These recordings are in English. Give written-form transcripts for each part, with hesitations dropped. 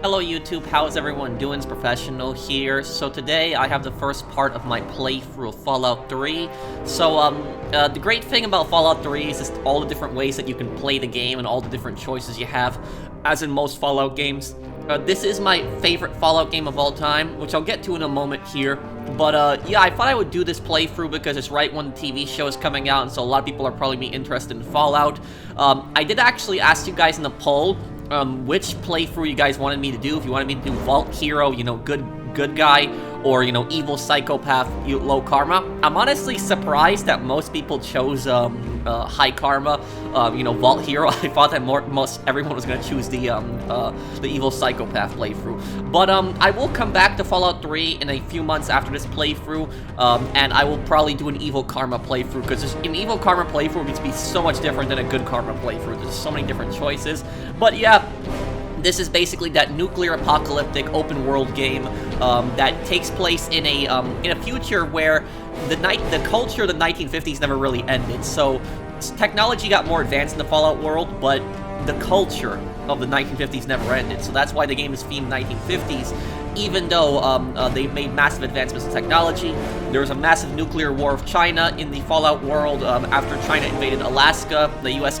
Hello YouTube, how's everyone doing? It's Professional here. So today I have the first part of my playthrough of Fallout 3. So the great thing about Fallout 3 is just all the different ways that you can play the game and all the different choices you have, as in most Fallout games. This is my favorite Fallout game of all time, which I'll get to in a moment here. But yeah, I thought I would do this playthrough because it's right when the TV show is coming out, and so a lot of people are probably be interested in Fallout. I did actually ask you guys in the poll which playthrough you guys wanted me to do. If you wanted me to do Vault Hero, you know, good guy, or, you know, evil psychopath, low karma. I'm honestly surprised that most people chose high karma, you know, Vault Hero. I thought that most everyone was gonna choose the evil psychopath playthrough. But I will come back to Fallout 3 in a few months after this playthrough, and I will probably do an evil karma playthrough, because an evil karma playthrough needs to be so much different than a good karma playthrough. There's so many different choices. But yeah, this is basically that nuclear apocalyptic open world game that takes place in a future where the culture of the 1950s never really ended. So technology got more advanced in the Fallout world, but the culture of the 1950s never ended. So that's why the game is themed 1950s. Even though they've made massive advancements in technology, there was a massive nuclear war with China in the Fallout world after China invaded Alaska. The U.S.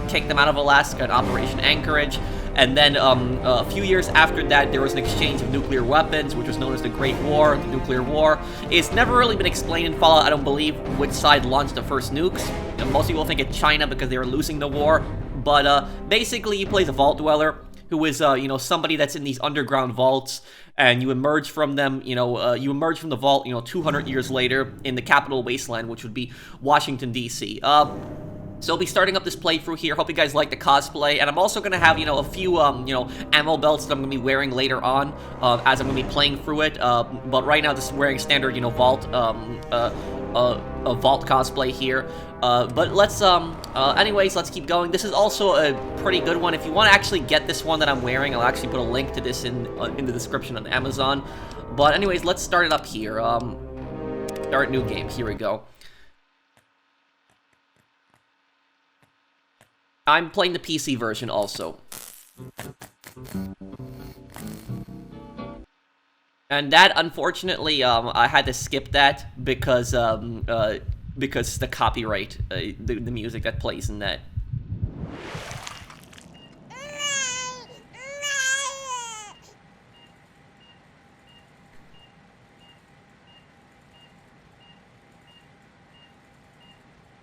Kicked them out of Alaska in Operation Anchorage. And then a few years after that, there was an exchange of nuclear weapons, which was known as the Great War, the Nuclear War. It's never really been explained in Fallout, I don't believe, which side launched the first nukes. And most people think it's China because they were losing the war. But basically, you play the Vault Dweller, who is, you know, somebody that's in these underground vaults, and you emerge from them, you know, you emerge from the vault, you know, 200 years later in the capital wasteland, which would be Washington, D.C. So I'll be starting up this playthrough here. Hope you guys like the cosplay, and I'm also gonna have, you know, a few, you know, ammo belts that I'm gonna be wearing later on, as I'm gonna be playing through it. But right now, just wearing standard, you know, Vault cosplay here. But let's, anyways, let's keep going. This is also a pretty good one. If you want to actually get this one that I'm wearing, I'll actually put a link to this in the description on Amazon. But anyways, let's start it up here. Start new game. Here we go. I'm playing the PC version also. And that, unfortunately, I had to skip that because the copyright, the music that plays in that.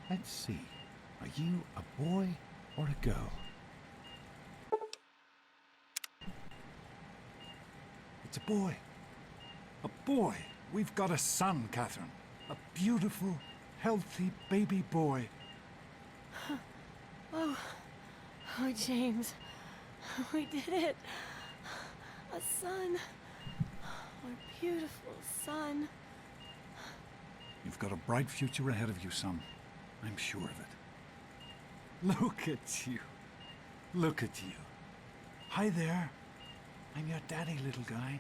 Let's see. Are you a boy or a girl? It's a boy. A boy. We've got a son, Catherine. A beautiful, healthy baby boy. Oh, James. We did it. A son. Our beautiful son. You've got a bright future ahead of you, son. I'm sure of it. Look at you. Look at you. Hi there. I'm your daddy, little guy.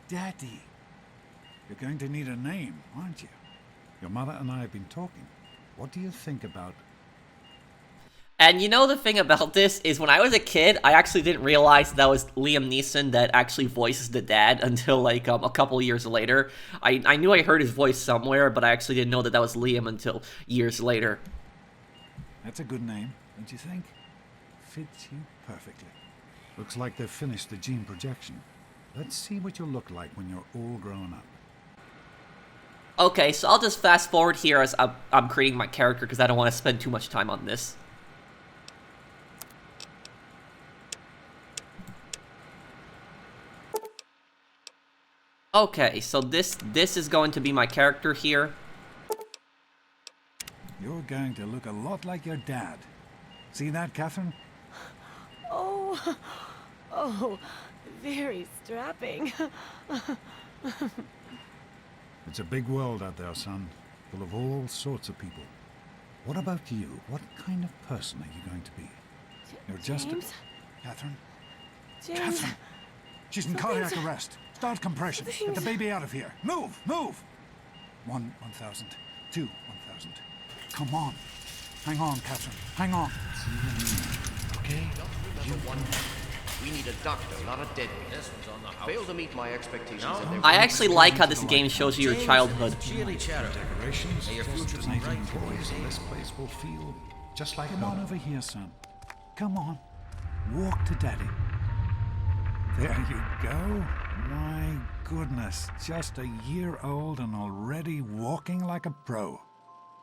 Daddy. You're going to need a name, aren't you? Your mother and I have been talking. What do you think about... And you know the thing about this is when I was a kid, I actually didn't realize that was Liam Neeson that actually voices the dad until like a couple years later. I knew I heard his voice somewhere, but I actually didn't know that was Liam until years later. That's a good name, don't you think? Fits you perfectly. Looks like they've finished the gene projection. Let's see what you'll look like when you're all grown up. Okay, so I'll just fast forward here as I'm creating my character because I don't want to spend too much time on this. Okay, so this is going to be my character here. You're going to look a lot like your dad. See that, Catherine? Oh, very strapping. It's a big world out there, son, full of all sorts of people. What about you? What kind of person are you going to be? You're just James? Catherine? James? Catherine! She's in cardiac arrest. Start compression. Get the baby out of here. Move! Move! 1,000. 2, 1,000. Come on. Hang on, Catherine. Hang on. Okay? You We need a doctor, not a deadbeat. This one's on the house. Failed to meet my expectations. No? and I they're- actually like how this game shows you your childhood. Cheerly chatter. Decorations, May your just future be tonight bright, and boys, Rosie. and this place will feel just like Come on over here, son. Come on. Walk to Daddy. There you go. My goodness, just a year old and already walking like a pro.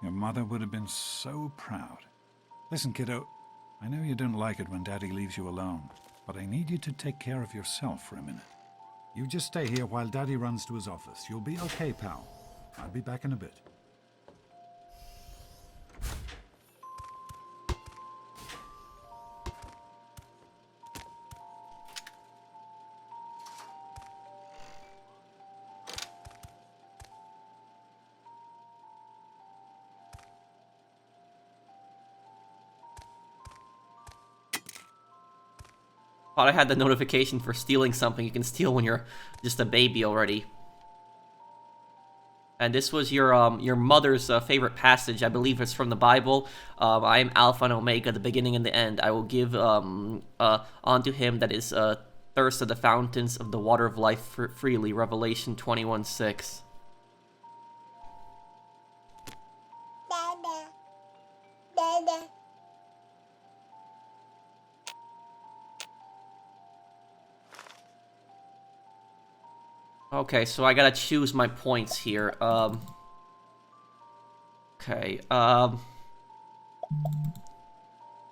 Your mother would have been so proud. Listen, kiddo, I know you don't like it when Daddy leaves you alone, but I need you to take care of yourself for a minute. You just stay here while Daddy runs to his office. You'll be okay, pal. I'll be back in a bit. Thought I had the notification for stealing something you can steal when you're just a baby already. And this was your mother's favorite passage. I believe it's from the Bible. I am Alpha and Omega, the beginning and the end. I will give unto him that is thirst of the fountains of the water of life freely. Revelation 21:6. Okay, so I gotta choose my points here. Okay,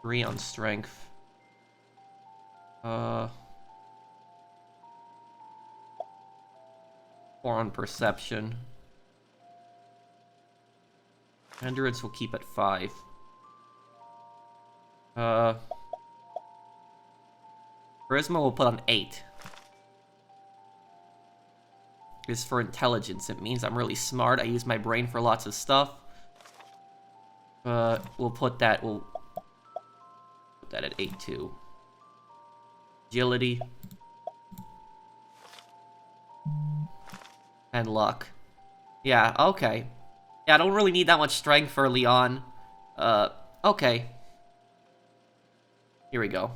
3 on strength. 4 on perception. Endurance will keep at 5. Charisma will put on 8. Is for intelligence. It means I'm really smart. I use my brain for lots of stuff. We'll put that at 8 too. Agility. And luck. Yeah, okay. Yeah, I don't really need that much strength early on. Okay. Here we go.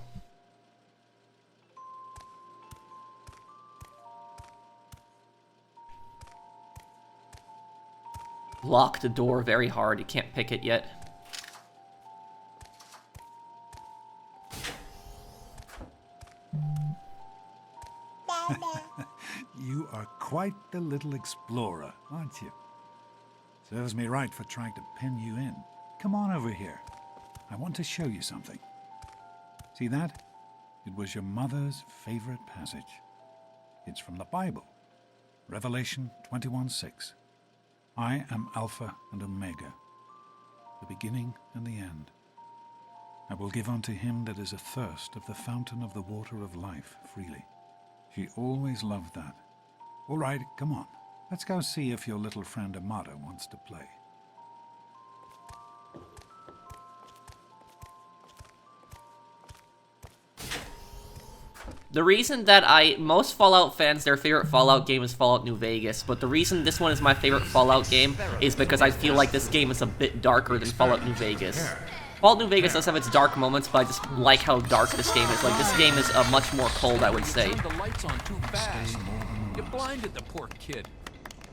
Lock the door very hard. You can't pick it yet. You are quite the little explorer, aren't you? Serves me right for trying to pin you in. Come on over here. I want to show you something. See that? It was your mother's favorite passage. It's from the Bible. Revelation 21:6. I am Alpha and Omega, the beginning and the end. I will give unto him that is athirst of the fountain of the water of life freely. She always loved that. All right, come on. Let's go see if your little friend Amada wants to play. The reason that most Fallout fans, their favorite Fallout game is Fallout New Vegas, but the reason this one is my favorite Fallout game is because I feel like this game is a bit darker than Fallout New Vegas. Fallout New Vegas does have its dark moments, but I just like how dark this game is. Like, this game is much more cold, I would say. You turned the lights on too fast. You blinded the poor kid.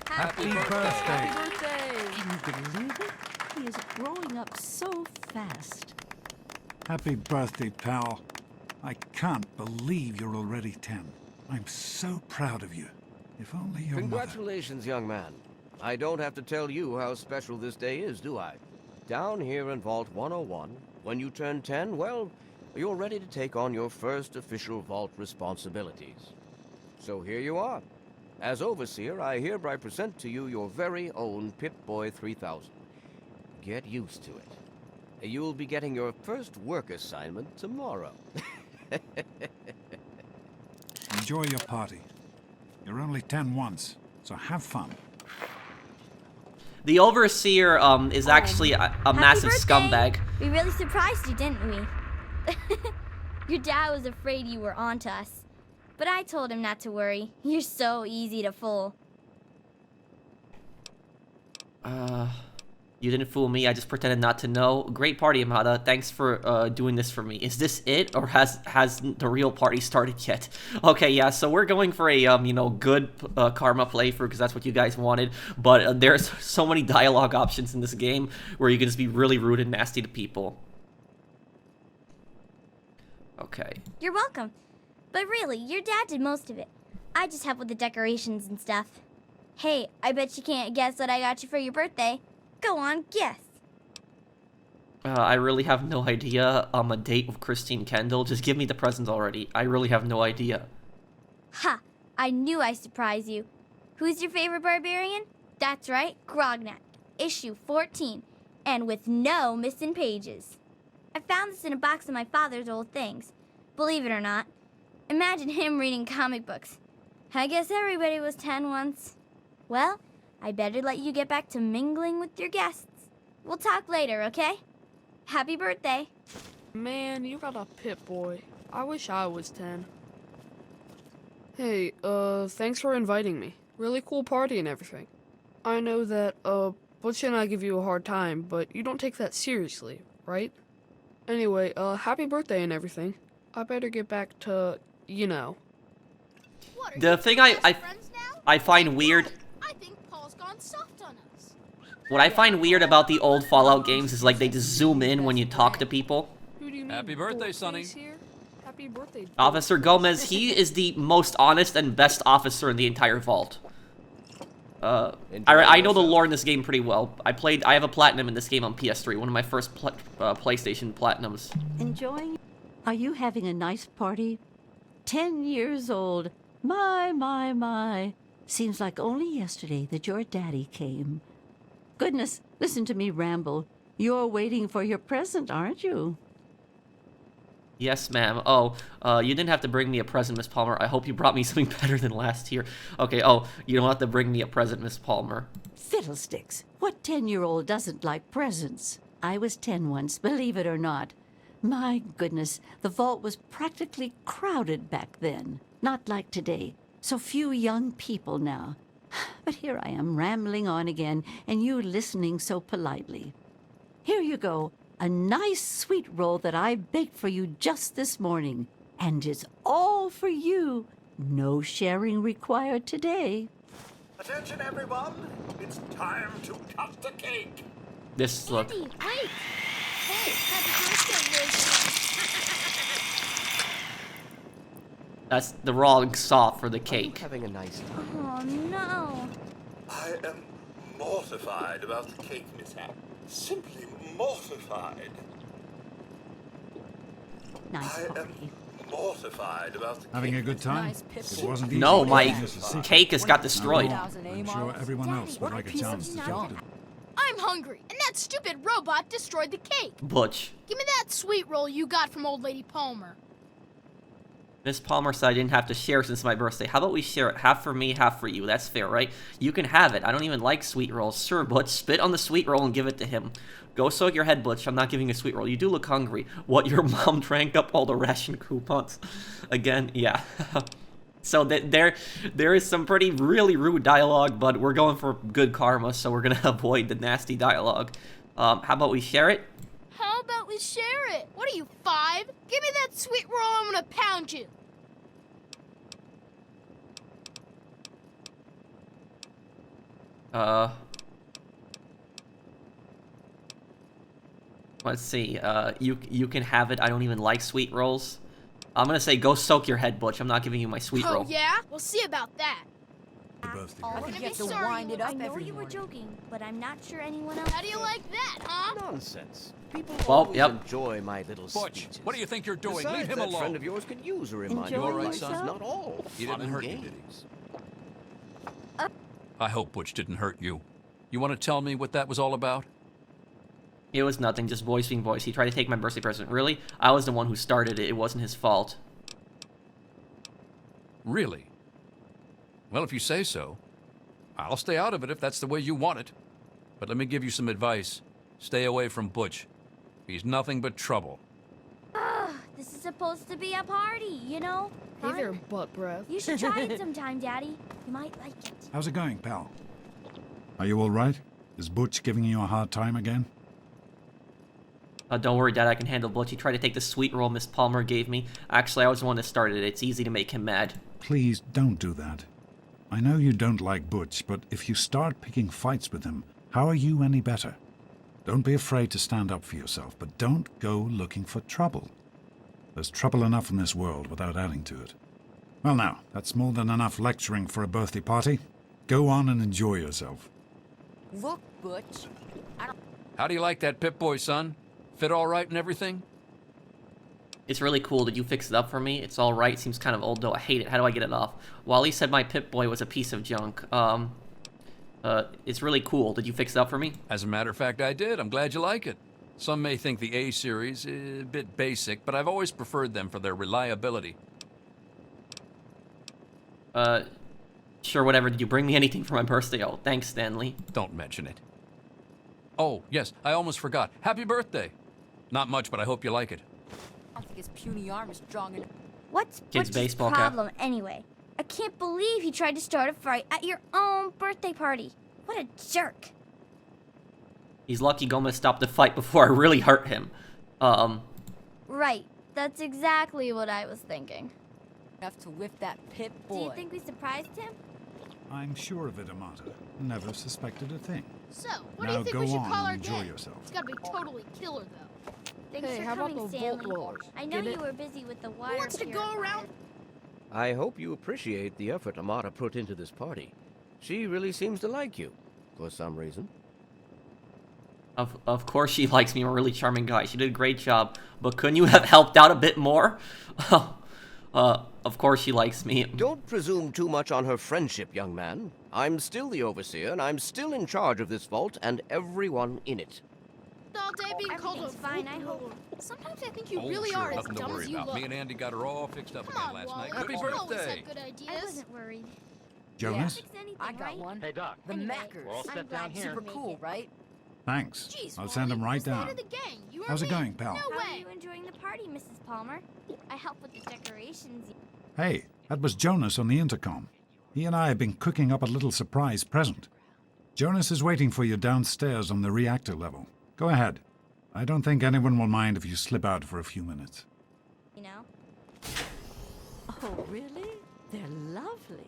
Happy birthday! Can you believe it? He is growing up so fast. Happy birthday, pal. I can't believe you're already 10. I'm so proud of you. If only your mother... Congratulations, young man. I don't have to tell you how special this day is, do I? Down here in Vault 101, when you turn 10, well, you're ready to take on your first official Vault responsibilities. So here you are. As Overseer, I hereby present to you your very own Pip-Boy 3000. Get used to it. You'll be getting your first work assignment tomorrow. Enjoy your party. You're only 10 once, so have fun. The Overseer is actually a massive birthday. scumbag. We really surprised you, didn't we? Your dad was afraid you were onto us. But I told him not to worry. You're so easy to fool. You didn't fool me. I just pretended not to know. Great party, Amada. Thanks for doing this for me. Is this it, or has the real party started yet? Okay, yeah. So we're going for a you know, good karma playthrough because that's what you guys wanted. But there's so many dialogue options in this game where you can just be really rude and nasty to people. Okay. You're welcome. But really, your dad did most of it. I just help with the decorations and stuff. Hey, I bet you can't guess what I got you for your birthday. Go on, guess. I really have no idea. A date with Christine Kendall. Just give me the presents already. I really have no idea. Ha! I knew I'd surprise you. Who's your favorite barbarian? That's right, Grognak. Issue 14. And with no missing pages. I found this in a box of my father's old things. Believe it or not. Imagine him reading comic books. I guess everybody was 10 once. Well, I better let you get back to mingling with your guests. We'll talk later, okay? Happy birthday. Man, you got a pit boy. I wish I was 10. Hey, thanks for inviting me. Really cool party and everything. I know that, Butch and I give you a hard time, but you don't take that seriously, right? Anyway, happy birthday and everything. I better get back to, you know. The thing I find weird... I think Paul's gone soft on us. What I find weird about the old Fallout games is like they just zoom in when you talk to people. Who do you mean? Happy birthday, Sonny. Here? Happy birthday. Officer Gomez, he is the most honest and best officer in the entire vault. I know the lore in this game pretty well. I have a platinum in this game on PS3, one of my first PlayStation platinums. Enjoying? Are you having a nice party? 10 years old. My. Seems like only yesterday that your daddy came. Goodness, listen to me ramble. You're waiting for your present, aren't you? Yes, ma'am. Oh, you didn't have to bring me a present, Miss Palmer. I hope you brought me something better than last year. Okay, oh, you don't have to bring me a present, Miss Palmer. Fiddlesticks. What 10-year-old doesn't like presents? I was 10 once, believe it or not. My goodness, the vault was practically crowded back then. Not like today. So few young people now. But here I am rambling on again, and you listening so politely. Here you go. A nice sweet roll that I baked for you just this morning. And it's all for you. No sharing required today. Attention, everyone. It's time to cut the cake. This look. Andy, wait! Hey, happy birthday, That's the wrong saw for the cake. Having a nice time. Oh, no. I am mortified about the cake mishap. Simply mortified. Nice I am party. mortified about the cake. Having a good time? Nice pip It wasn't easy. No, my keeping this a secret. cake has got destroyed. I'm sure everyone else would like a chance to talk to. I'm hungry, and that stupid robot destroyed the cake. Butch. Give me that sweet roll you got from old lady Palmer. Miss Palmer said I didn't have to share since my birthday. How about we share it? Half for me, half for you. That's fair, right? You can have it. I don't even like sweet rolls. Sure, Butch. Spit on the sweet roll and give it to him. Go soak your head, Butch. I'm not giving you a sweet roll. You do look hungry. What, your mom drank up all the ration coupons? Again, yeah. So there is some really rude dialogue, but we're going for good karma, so we're going to avoid the nasty dialogue. How about we share it? How about we share it? What are you, 5? Give me that sweet roll, I'm gonna pound you. Let's see. You can have it. I don't even like sweet rolls. I'm gonna say go soak your head, Butch. I'm not giving you my sweet roll. Oh, yeah? We'll see about that. Birthday I'm party. gonna be sorry. I know you were joking, but I'm not sure anyone else How do you did. like that, huh? Nonsense. People Well, always yep. enjoy my little Butch, speeches. what do you think you're doing? Besides, Leave him that alone. friend of yours could use a reminder. Enjoy You all right, son? It's not all He fun didn't and hurt you, did games. he? I hope Butch didn't hurt you. You want to tell me what that was all about? It was nothing, just voice being voice. He tried to take my birthday present. Really? I was the one who started it. It wasn't his fault. Really? Well, if you say so, I'll stay out of it if that's the way you want it. But let me give you some advice. Stay away from Butch. He's nothing but trouble. This is supposed to be a party, you know? Hey there, Fun. butt breath. You should try it sometime, Daddy. You might like it. How's it going, pal? Are you all right? Is Butch giving you a hard time again? Don't worry, Dad, I can handle Butch. He tried to take the sweet roll Miss Palmer gave me. Actually, I was the one that started it. It's easy to make him mad. Please don't do that. I know you don't like Butch, but if you start picking fights with him, how are you any better? Don't be afraid to stand up for yourself, but don't go looking for trouble. There's trouble enough in this world without adding to it. Well now, that's more than enough lecturing for a birthday party. Go on and enjoy yourself. Look, Butch. How do you like that Pip-Boy, son? Fit all right and everything? It's really cool. Did you fix it up for me? It's all right. Seems kind of old, though. I hate it. How do I get it off? Wally said my Pip-Boy was a piece of junk. It's really cool. Did you fix it up for me? As a matter of fact, I did. I'm glad you like it. Some may think the A series is a bit basic, but I've always preferred them for their reliability. Sure, whatever. Did you bring me anything for my birthday? Oh, thanks, Stanley. Don't mention it. Oh, yes, I almost forgot. Happy birthday. Not much, but I hope you like it. I don't think his puny arm is strong enough. What's Kid's Butch's baseball cap. problem anyway? I can't believe he tried to start a fight at your own birthday party. What a jerk. He's lucky Gomez stopped the fight before I really hurt him. Right. That's exactly what I was thinking. Enough to whip that Pip Do you boy. think we surprised him? I'm sure of it, Amata. Never suspected a thing. So, what do Now you think go we should on call and our enjoy day? yourself. It's gotta be totally killer, though. Thanks Hey, for how about coming, the Vault Stanley. Dwellers? I know Get you it? were busy with the wire. Who wants to go around? I hope you appreciate the effort Amata put into this party. She really seems to like you, for some reason. Of course she likes me. I'm a really charming guy. She did a great job. But couldn't you have helped out a bit more? Of course she likes me. Don't presume too much on her friendship, young man. I'm still the overseer, and I'm still in charge of this vault and everyone in it. All day being called a Everything's fine, I hope. fool. Sometimes I think you Oh, really sure, are as nothing to dumb worry as you about. look. Me and Andy got her all fixed up Come again on, last Wally. night. Happy You always birthday! have good I ideas. wasn't worried. Jonas? Fix anything, I got right? one. Hey, Doc. The Anyway, Mackers. We're all I'm set glad down you here. Super could make cool, it. right? Thanks. Jeez, I'll send him Wally, right who's the head down. of the gang? You or How's it me? going, pal? No How are way. you enjoying the party, Mrs. Palmer? I helped with the decorations. Hey, that was Jonas on the intercom. He and I have been cooking up a little surprise present. Jonas is waiting for you downstairs on the reactor level. Go ahead. I don't think anyone will mind if you slip out for a few minutes. You know? Oh, really? They're lovely.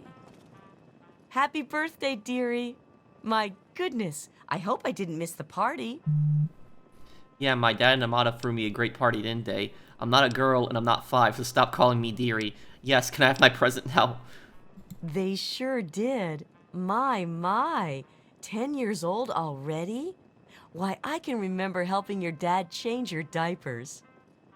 Happy birthday, dearie. My goodness, I hope I didn't miss the party. Yeah, my dad and Amata threw me a great party, didn't they? I'm not a girl and I'm not 5, so stop calling me dearie. Yes, can I have my present now? They sure did. My. 10 years old already? Why, I can remember helping your dad change your diapers.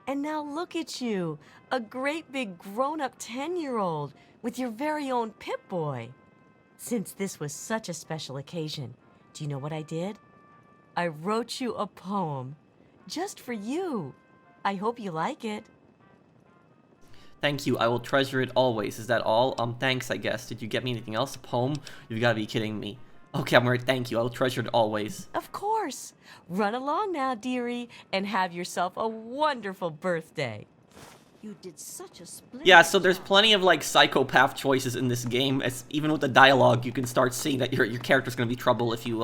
And now look at you, a great big grown-up 10-year-old with your very own Pip-Boy. Since this was such a special occasion, do you know what I did? I wrote you a poem, just for you. I hope you like it. Thank you, I will treasure it always. Is that all? Thanks, I guess. Did you get me anything else? A poem? You've gotta be kidding me. Okay, I'm right, thank you. I will treasure it always. Of course. Run along now, dearie, and have yourself a wonderful birthday. You did such a splendid Yeah, so there's job. plenty of, like, psychopath choices in this game. Even with the dialogue, you can start seeing that your character's gonna be trouble if you,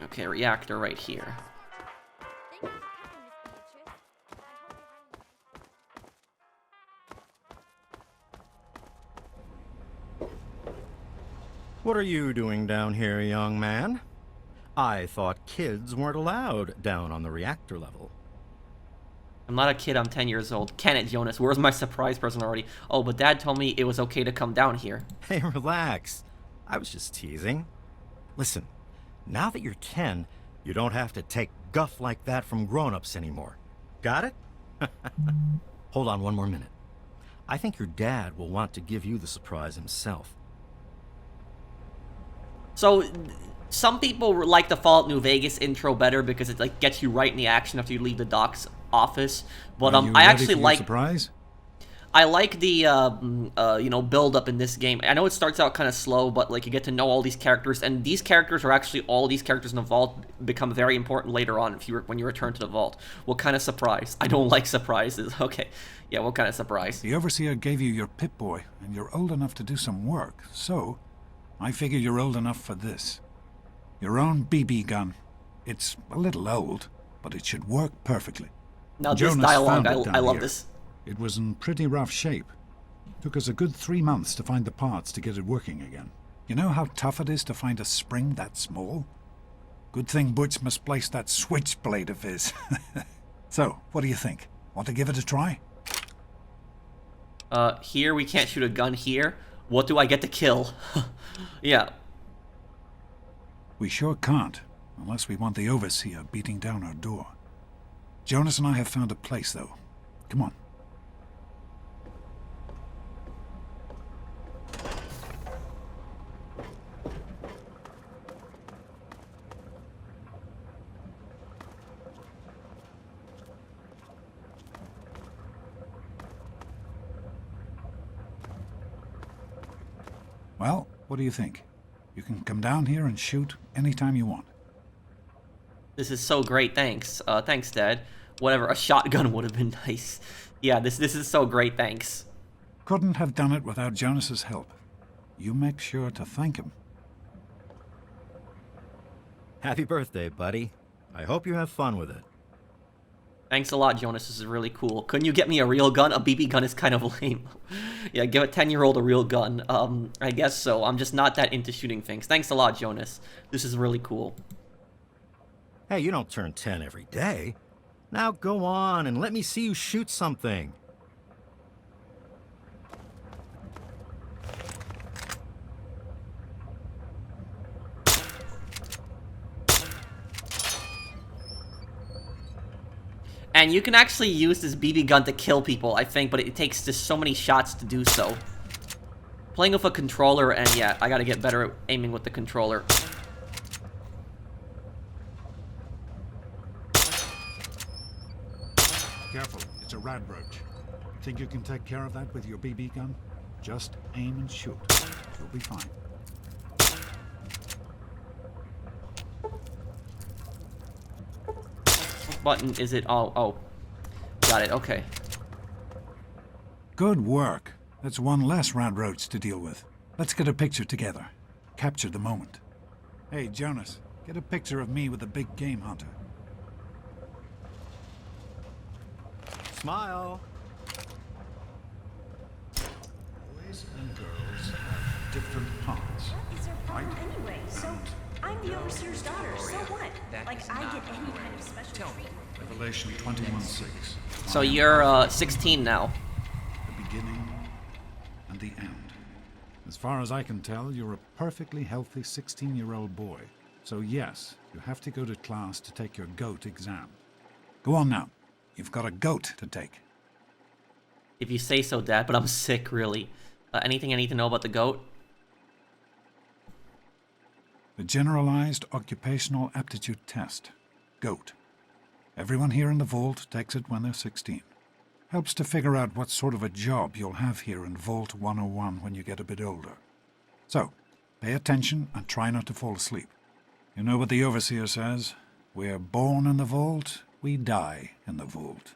Okay, reactor right here. Thank you for coming, Miss Beatrice. I hope everyone... What are you doing down here, young man? I thought kids weren't allowed down on the reactor level. I'm not a kid, I'm 10 years old. Can it, Jonas? Where's my surprise present already? Oh, but Dad told me it was okay to come down here. Hey, relax. I was just teasing. Listen, now that you're 10, you don't have to take guff like that from grown-ups anymore. Got it? Hold on one more minute. I think your dad will want to give you the surprise himself. So, some people like the Fallout New Vegas intro better because it like gets you right in the action after you leave the doc's office. But Are you I ready actually for your like surprise? I like the you know, build up in this game. I know it starts out kind of slow, but like you get to know all these characters, and these characters are actually all these characters in the vault become very important later on when you return to the vault. What kind of surprise? I don't like surprises. Okay, yeah, what kind of surprise? The Overseer gave you your Pip-Boy, and you're old enough to do some work, so I figure you're old enough for this. Your own BB gun. It's a little old, but it should work perfectly. Now this Jonas dialogue, found it I down love here. this. It was in pretty rough shape. Took us a good 3 months to find the parts to get it working again. You know how tough it is to find a spring that small? Good thing Butch misplaced that switchblade of his. So, what do you think? Want to give it a try? Here we can't shoot a gun here. What do I get to kill? Yeah. We sure can't, unless we want the Overseer beating down our door. Jonas and I have found a place, though. Come on. Well, what do you think? You can come down here and shoot anytime you want. This is so great, thanks. Thanks, Dad. Whatever, a shotgun would have been nice. Yeah, this is so great, thanks. Couldn't have done it without Jonas's help. You make sure to thank him. Happy birthday, buddy. I hope you have fun with it. Thanks a lot, Jonas. This is really cool. Couldn't you get me a real gun? A BB gun is kind of lame. Yeah, give a 10-year-old a real gun. I guess so. I'm just not that into shooting things. Thanks a lot, Jonas. This is really cool. Hey, you don't turn 10 every day. Now go on and let me see you shoot something. And you can actually use this BB gun to kill people, I think, but it takes just so many shots to do so. Playing with a controller, and yeah, I gotta get better at aiming with the controller. Careful, it's a radroach. Think you can take care of that with your BB gun? Just aim and shoot. You'll be fine. What button is it? Oh. Got it, okay. Good work. That's one less radroach to deal with. Let's get a picture together. Capture the moment. Hey, Jonas, get a picture of me with the big game hunter. Smile. Boys and girls have different parts. What is their problem anyway? So, I'm the overseer's daughter, so what? Like, I get any kind of special treatment. Revelation 21:6. So you're 16 now. The beginning and the end. As far as I can tell, you're a perfectly healthy 16-year-old boy. So yes, you have to go to class to take your G.O.A.T exam. Go on now. You've got a G.O.A.T to take. If you say so, Dad, but I'm sick, really. Anything I need to know about the GOAT? The Generalized Occupational Aptitude Test. G.O.A.T. Everyone here in the Vault takes it when they're 16. Helps to figure out what sort of a job you'll have here in Vault 101 when you get a bit older. So, pay attention and try not to fall asleep. You know what the Overseer says? We're born in the Vault, we die in the Vault.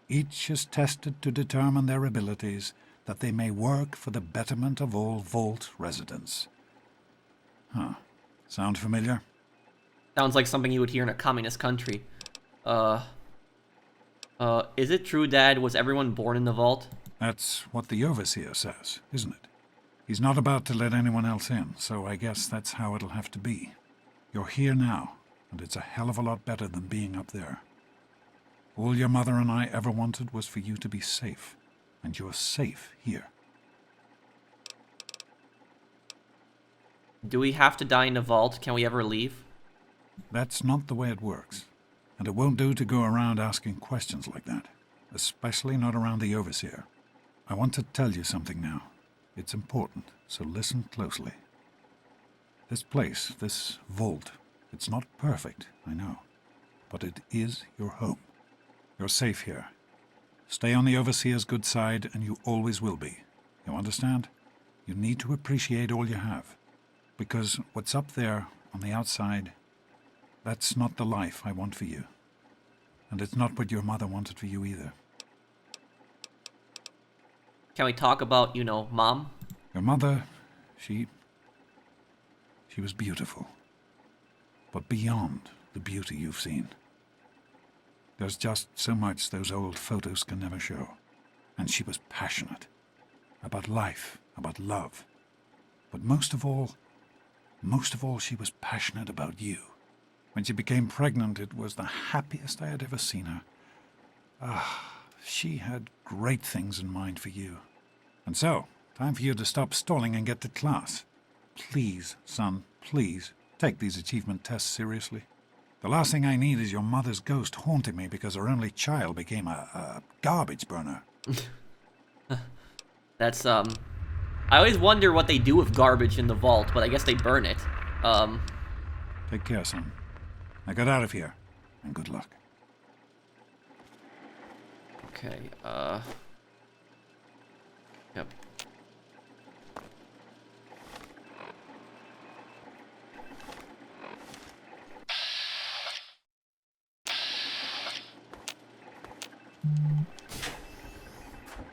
Each is tested to determine their abilities, that they may work for the betterment of all Vault residents. Huh. Sound familiar? Sounds like something you would hear in a communist country. Is it true, Dad? Was everyone born in the vault? That's what the Overseer says, isn't it? He's not about to let anyone else in, so I guess that's how it'll have to be. You're here now, and it's a hell of a lot better than being up there. All your mother and I ever wanted was for you to be safe, and you're safe here. Do we have to die in the vault? Can we ever leave? That's not the way it works, and it won't do to go around asking questions like that, especially not around the Overseer. I want to tell you something now. It's important, so listen closely. This place, this vault, it's not perfect, I know, but it is your home. You're safe here. Stay on the Overseer's good side, and you always will be. You understand? You need to appreciate all you have, because what's up there on the outside, that's not the life I want for you. And it's not what your mother wanted for you either. Can we talk about, Mom? Your mother, she She was beautiful. But beyond the beauty you've seen, there's just so much those old photos can never show. And she was passionate. About life, about love. But most of all, she was passionate about you. When she became pregnant, it was the happiest I had ever seen her. She had great things in mind for you. And so, time for you to stop stalling and get to class. Please, son, please, take these achievement tests seriously. The last thing I need is your mother's ghost haunting me because her only child became a garbage burner. That's, I always wonder what they do with garbage in the vault, but I guess they burn it. Take care, son. Now get out of here, and good luck. Okay, yep.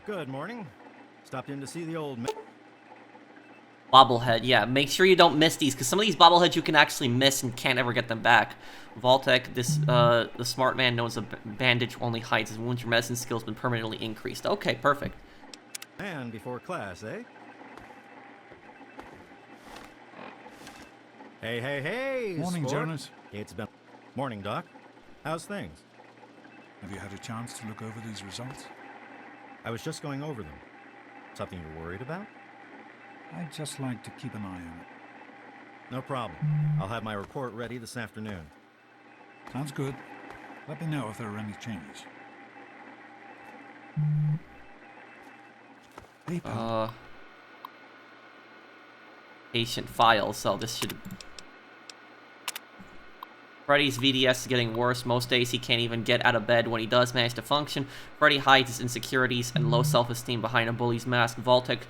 Good morning. Stopped in to see the old man. Bobblehead, yeah. Make sure you don't miss these, because some of these bobbleheads you can actually miss and can't ever get them back. Vaultec, the smart man knows a bandage only hides his wounds. Your medicine skill's been permanently increased. Okay, perfect. And before class, eh? Hey, hey, hey! Morning, sport. Jonas. It's been... Morning, Doc. How's things? Have you had a chance to look over these results? I was just going over them. Something you're worried about? I'd just like to keep an eye on it. No problem. I'll have my report ready this afternoon. Sounds good. Let me know if there are any changes. Hey, pal. Patient file, so this should... Freddy's VDS is getting worse. Most days he can't even get out of bed. When he does manage to function, Freddy hides his insecurities and low self-esteem behind a bully's mask. Vaultec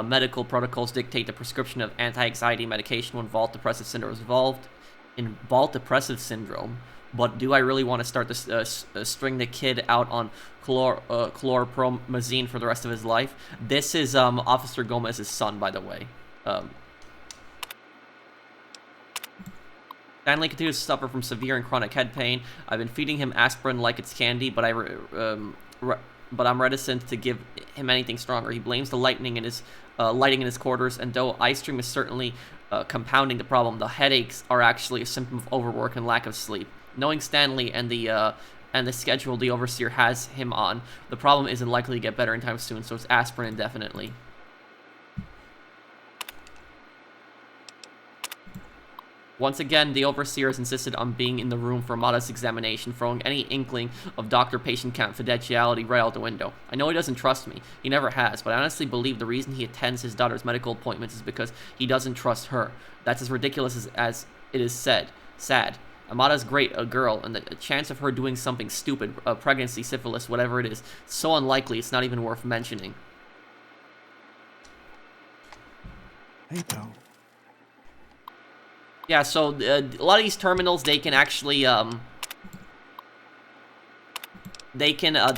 medical protocols dictate the prescription of anti-anxiety medication when Vault Depressive Syndrome is involved. In Vault Depressive Syndrome, but do I really want to start this string the kid out on chlorpromazine for the rest of his life? This is Officer Gomez's son, by the way. Stanley continues to suffer from severe and chronic head pain. I've been feeding him aspirin like it's candy, but I'm reticent to give him anything stronger. He blames the lighting in his quarters, and though ice cream is certainly compounding the problem, the headaches are actually a symptom of overwork and lack of sleep. Knowing Stanley and the schedule the overseer has him on, the problem isn't likely to get better anytime soon, so it's aspirin indefinitely. Once again, the overseer has insisted on being in the room for Amada's examination, throwing any inkling of doctor-patient confidentiality right out the window. I know he doesn't trust me. He never has, but I honestly believe the reason he attends his daughter's medical appointments is because he doesn't trust her. That's as ridiculous as it is sad. Amada's great, a girl, and the chance of her doing something stupid, pregnancy, syphilis, whatever it is, so unlikely it's not even worth mentioning. Hey, pal. Yeah, so a lot of these terminals, they can actually, a lot of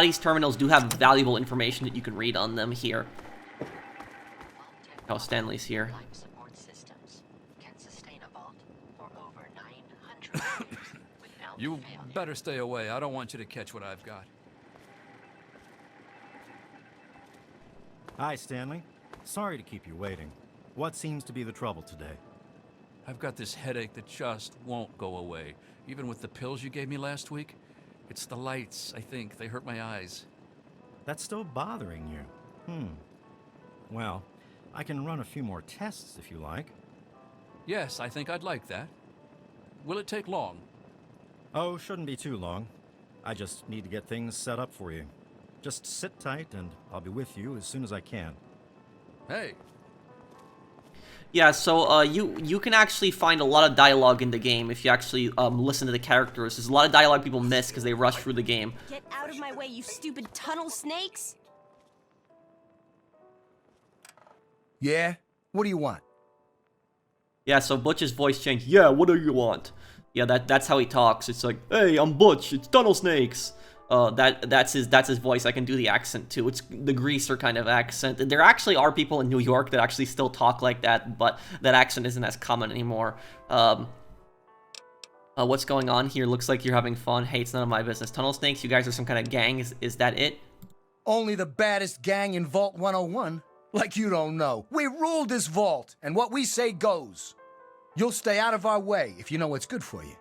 these terminals do have valuable information that you can read on them here. Oh, Stanley's here. You better stay away. I don't want you to catch what I've got. Hi, Stanley. Sorry to keep you waiting. What seems to be the trouble today? I've got this headache that just won't go away. Even with the pills you gave me last week. It's the lights, I think. They hurt my eyes. That's still bothering you. Well, I can run a few more tests if you like. Yes, I think I'd like that. Will it take long? Oh, shouldn't be too long. I just need to get things set up for you. Just sit tight and I'll be with you as soon as I can. Hey. Yeah, so you can actually find a lot of dialogue in the game if you actually listen to the characters. There's a lot of dialogue people miss because they rush through the game. Get out of my way, you stupid tunnel snakes! Yeah? What do you want? Yeah, so Butch's voice changed. Yeah, what do you want? Yeah, that's how he talks. It's like, hey, I'm Butch. It's tunnel snakes. That's his voice. I can do the accent too. It's the greaser kind of accent. There actually are people in New York that actually still talk like that, but that accent isn't as common anymore. What's going on here? Looks like you're having fun. Hey, it's none of my business. Tunnel snakes, you guys are some kind of gang. Is that it? Only the baddest gang in Vault 101. Like you don't know. We ruled this vault, and what we say goes. You'll stay out of our way if you know what's good for you.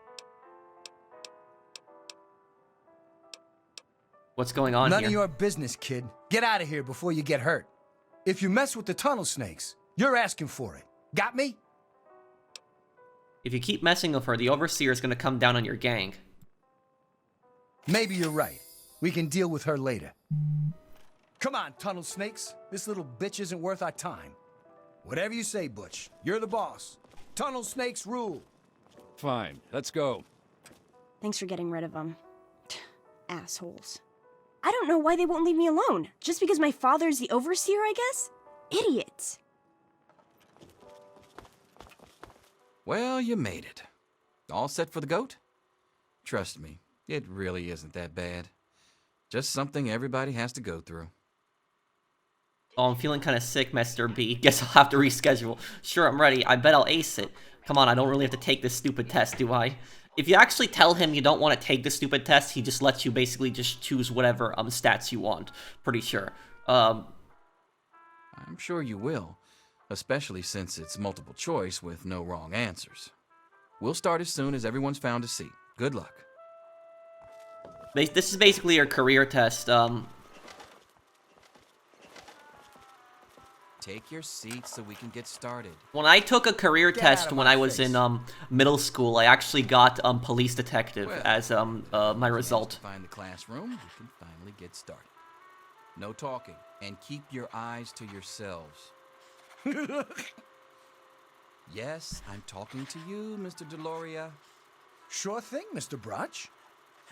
What's going on None here? of your business, kid. Get out of here before you get hurt. If you mess with the tunnel snakes, you're asking for it. Got me? If you keep messing with her, the Overseer is going to come down on your gang. Maybe you're right. We can deal with her later. Come on, tunnel snakes. This little bitch isn't worth our time. Whatever you say, Butch. You're the boss. Tunnel snakes rule. Fine, let's go. Thanks for getting rid of them. Assholes. I don't know why they won't leave me alone. Just because my father's the overseer, I guess? Idiots. Well, you made it. All set for the goat? Trust me, it really isn't that bad. Just something everybody has to go through. Oh, I'm feeling kind of sick, Mr. B. Guess I'll have to reschedule. Sure, I'm ready. I bet I'll ace it. Come on, I don't really have to take this stupid test, do I? If you actually tell him you don't want to take the stupid test, he just lets you basically just choose whatever stats you want. Pretty sure. I'm sure you will, especially since it's multiple choice with no wrong answers. We'll start as soon as everyone's found a seat. Good luck. This is basically your career test. Take your seat so we can get started. When I took a career Get out test of when my I was face. in middle school, I actually got police detective Well, as my result. Find the classroom, we can finally get started. No talking, and keep your eyes to yourselves. Yes, I'm talking to you, Mr. Deloria. Sure thing, Mr. Brotch.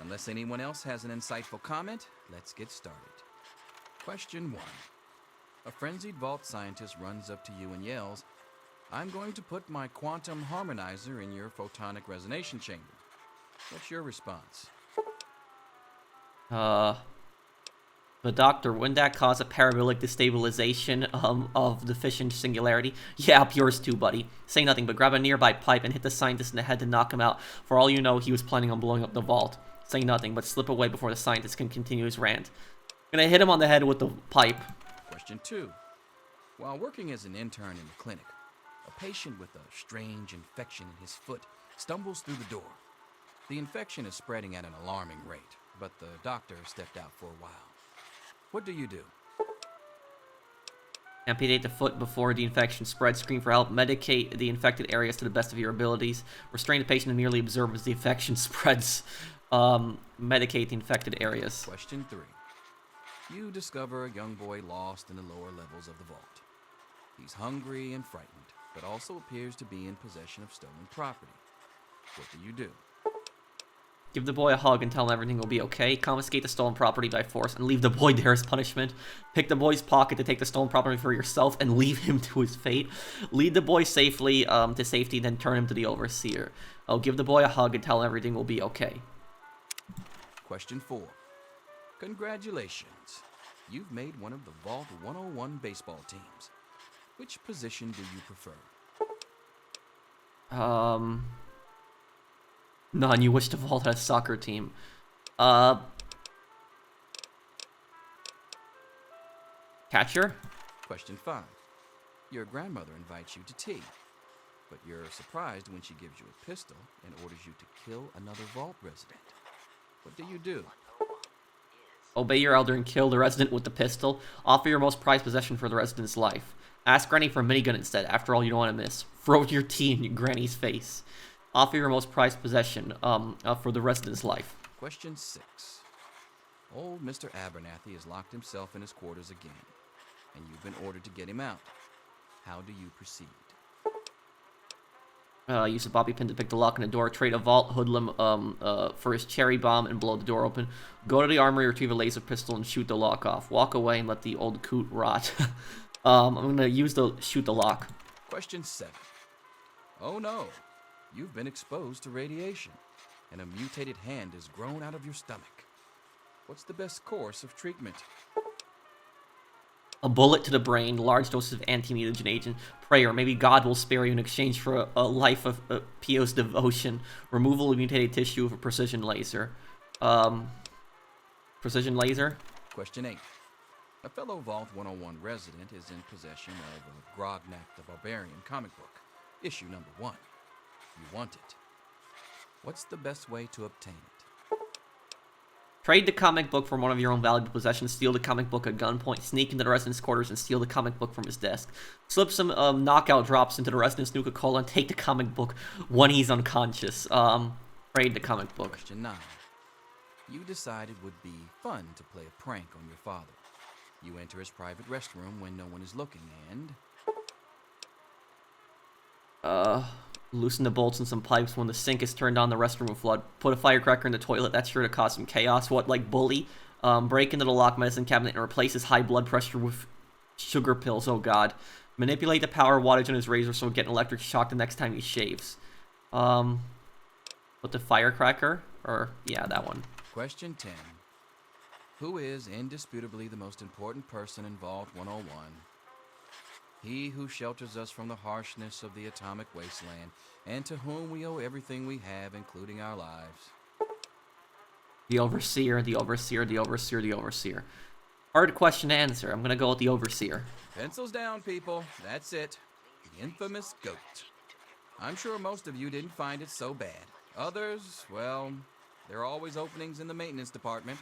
Unless anyone else has an insightful comment, let's get started. Question 1. A frenzied vault scientist runs up to you and yells, "I'm going to put my quantum harmonizer in your photonic resonation chamber." What's your response? But doctor, wouldn't that cause a parabolic destabilization of the fission singularity? Yeah, up yours too, buddy. Say nothing, but grab a nearby pipe and hit the scientist in the head to knock him out. For all you know, he was planning on blowing up the vault. Say nothing, but slip away before the scientist can continue his rant. Gonna hit him on the head with the pipe. Question 2. While working as an intern in the clinic, a patient with a strange infection in his foot stumbles through the door. The infection is spreading at an alarming rate, but the doctor stepped out for a while. What do you do? Amputate the foot before the infection spreads. Scream for help. Medicate the infected areas to the best of your abilities. Restrain the patient and merely observe as the infection spreads. Medicate the infected areas. Question 3. You discover a young boy lost in the lower levels of the vault. He's hungry and frightened, but also appears to be in possession of stolen property. What do you do? Give the boy a hug and tell him everything will be okay. Confiscate the stolen property by force and leave the boy there as punishment. Pick the boy's pocket to take the stolen property for yourself and leave him to his fate. Lead the boy safely to safety, then turn him to the overseer. Oh, give the boy a hug and tell him everything will be okay. Question 4. Congratulations. You've made one of the Vault 101 baseball teams. Which position do you prefer? None. You wish to vault a soccer team. Catcher? Question 5. Your grandmother invites you to tea, but you're surprised when she gives you a pistol and orders you to kill another vault resident. What do you do? Obey your elder and kill the resident with the pistol. Offer your most prized possession for the resident's life. Ask Granny for a minigun instead. After all, you don't want to miss. Throw your tea in your Granny's face. Offer your most prized possession for the resident's life. Question 6. Old Mr. Abernathy has locked himself in his quarters again, and you've been ordered to get him out. How do you proceed? Use a bobby pin to pick the lock in the door. Trade a vault hoodlum for his cherry bomb and blow the door open. Go to the armory, retrieve a laser pistol, and shoot the lock off. Walk away and let the old coot rot. I'm gonna use the shoot the lock. Question 7. Oh no, you've been exposed to radiation, and a mutated hand has grown out of your stomach. What's the best course of treatment? A bullet to the brain, large doses of anti-mutagen agent, prayer. Maybe God will spare you in exchange for a life of pious devotion. Removal of mutated tissue with a precision laser. Precision laser? Question 8. A fellow Vault 101 resident is in possession of a Grognak the Barbarian comic book, issue number 1. You want it. What's the best way to obtain it? Trade the comic book from one of your own valuable possessions, steal the comic book at gunpoint, sneak into the resident's quarters and steal the comic book from his desk. Slip some knockout drops into the resident's Nuka-Cola and take the comic book when he's unconscious. Trade the comic book. Question 9. You decided it would be fun to play a prank on your father. You enter his private restroom when no one is looking and... Loosen the bolts and some pipes when the sink is turned on, the restroom will flood. Put a firecracker in the toilet, that's sure to cause some chaos. What, like bully? Break into the locked medicine cabinet and replace his high blood pressure with sugar pills, oh god. Manipulate the power wattage on his razor so he'll get an electric shock the next time he shaves. Put the firecracker? Or, yeah, that one. Question 10. Who is indisputably the most important person in Vault 101? He who shelters us from the harshness of the atomic wasteland, and to whom we owe everything we have, including our lives. The Overseer, the Overseer, the Overseer, the Overseer. Hard question to answer. I'm gonna go with the Overseer. Pencils down, people. That's it. The infamous GO.A.T. I'm sure most of you didn't find it so bad. Others, well, there are always openings in the maintenance department.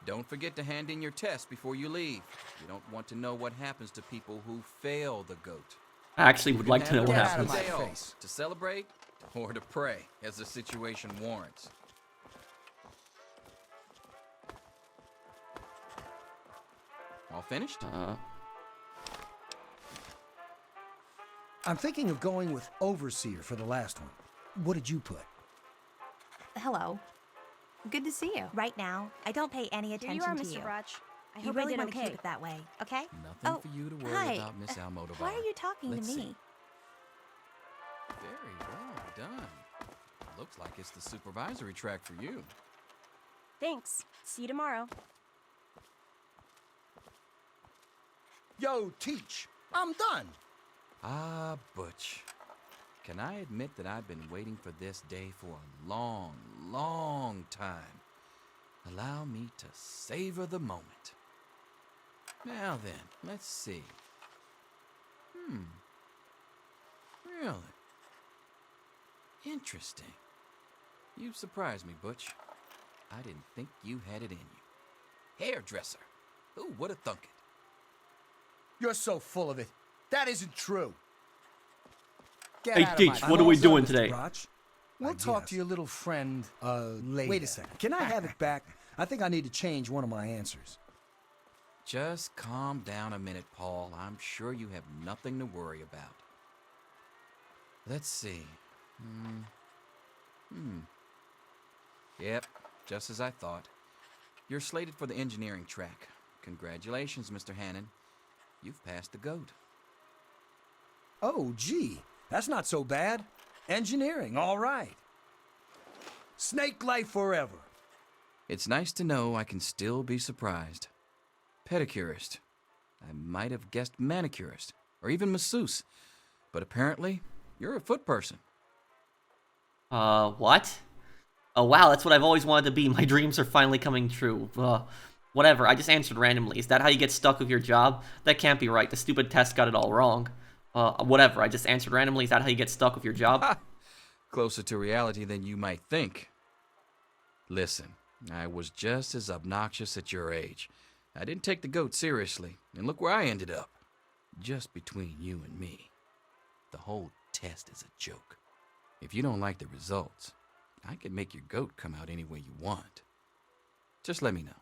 Don't forget to hand in your test before you leave. You don't want to know what happens to people who fail the GO.A.T. I actually would like to know what happens. To celebrate or to pray, as the situation warrants. All finished? I'm thinking of going with Overseer for the last one. What did you put? Hello. Good to see you. Right now, I don't pay any attention Here you are, to Mr. you. Brotch. I You hope really I did want to okay. keep it that way, okay? Nothing for you to worry hi. about, Miss Almodovar. Why are you talking Let's to me? see. Very well done. Looks like it's the supervisory track for you. Thanks. See you tomorrow. Yo, Teach, I'm done. Ah, Butch. Can I admit that I've been waiting for this day for a long, long time? Allow me to savor the moment. Now then, let's see. Really? Interesting. You've surprised me, Butch. I didn't think you had it in you. Hairdresser. Who would have thunk it? You're so full of it. That isn't true. Get Hey, out of Teach, my what are we face. doing Mr. today? Brotch. We'll talk to your little friend, later. Wait a second. Can I have it back? I think I need to change one of my answers. Just calm down a minute, Paul. I'm sure you have nothing to worry about. Let's see. Yep, just as I thought. You're slated for the engineering track. Congratulations, Mr. Hannon. You've passed the GO.A.T. Oh, gee. That's not so bad. Engineering, all right. Snake life forever. It's nice to know I can still be surprised. Pedicurist. I might have guessed manicurist, or even masseuse. But apparently, you're a foot person. What? Oh wow, that's what I've always wanted to be. My dreams are finally coming true. Whatever, I just answered randomly. Is that how you get stuck with your job? That can't be right. The stupid test got it all wrong. Whatever, I just answered randomly. Is that how you get stuck with your job? Closer to reality than you might think. Listen, I was just as obnoxious at your age. I didn't take the GO.A.T. seriously, and look where I ended up. Just between you and me. The whole test is a joke. If you don't like the results, I can make your GO.A.T. come out any way you want. Just let me know.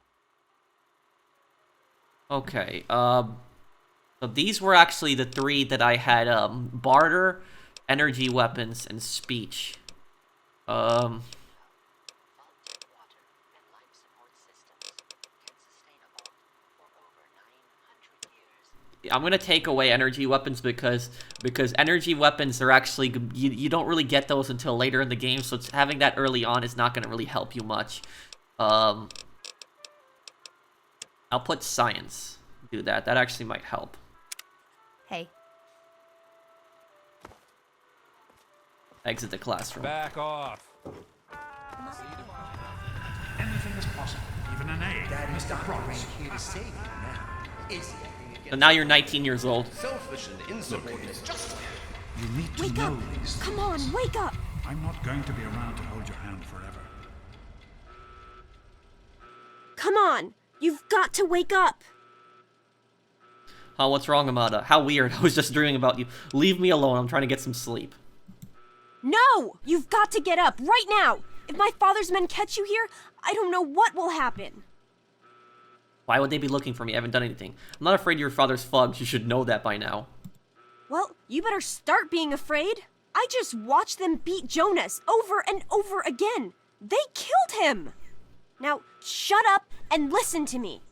Okay, so these were actually the three that I had, barter, energy weapons, and speech. I'm gonna take away energy weapons because energy weapons are actually, you don't really get those until later in the game, so having that early on is not gonna really help you much. I'll put science. Do that. That actually might help. Hey. Exit the classroom. Back off. Anything is possible, even an A. Mr. Promise. Here to save you now. Is So now you're 19 years old. Selfish and insubordinate. Just You need to Wake know up! these things. Come on, wake up! I'm not going to be around to hold your hand forever. Come on! You've got to wake up! Oh, what's wrong, Amada? How weird. I was just dreaming about you. Leave me alone. I'm trying to get some sleep. No! You've got to get up right now! If my father's men catch you here, I don't know what will happen. Why would they be looking for me? I haven't done anything. I'm not afraid of your father's thugs. You should know that by now. Well, you better start being afraid. I just watched them beat Jonas over and over again. They killed him! Now, shut up and listen to me.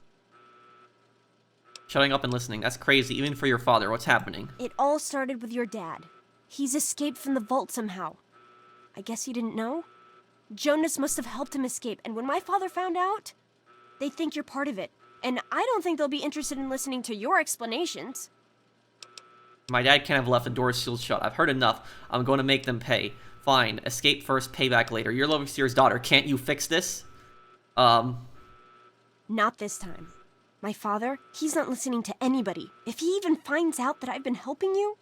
Shutting up and listening. That's crazy, even for your father. What's happening? It all started with your dad. He's escaped from the vault somehow. I guess you didn't know? Jonas must have helped him escape, and when my father found out, they think you're part of it. And I don't think they'll be interested in listening to your explanations. My dad can't have left the door sealed shut. I've heard enough. I'm going to make them pay. Fine. Escape first, payback later. You're Loveseer's daughter. Can't you fix this? Not this time. My father, he's not listening to anybody. If he even finds out that I've been helping you,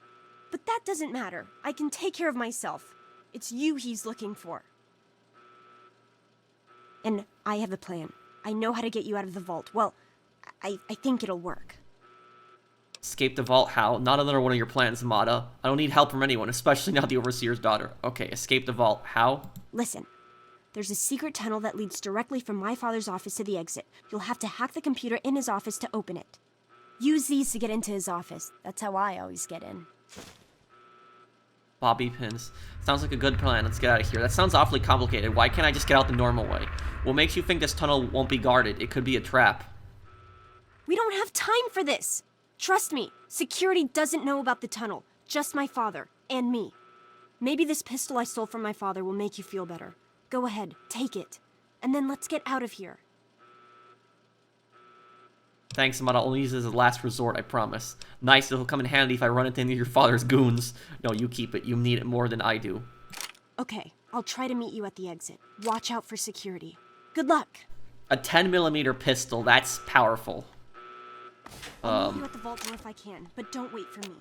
but that doesn't matter. I can take care of myself. It's you he's looking for. And I have a plan. I know how to get you out of the vault. Well, I think it'll work. Escape the vault? How? Not another one of your plans, Amada. I don't need help from anyone, especially not the Overseer's daughter. Okay, escape the vault. How? Listen. There's a secret tunnel that leads directly from my father's office to the exit. You'll have to hack the computer in his office to open it. Use these to get into his office. That's how I always get in. Bobby pins. Sounds like a good plan. Let's get out of here. That sounds awfully complicated. Why can't I just get out the normal way? What makes you think this tunnel won't be guarded? It could be a trap. We don't have time for this. Trust me, security doesn't know about the tunnel. Just my father and me. Maybe this pistol I stole from my father will make you feel better. Go ahead, take it. And then let's get out of here. Thanks, Amada. I'll only use it as a last resort, I promise. Nice, it'll come in handy if I run into any of your father's goons. No, you keep it. You need it more than I do. Okay, I'll try to meet you at the exit. Watch out for security. Good luck. A 10mm pistol, that's powerful. I'll meet you at the vault door if I can, but don't wait for me.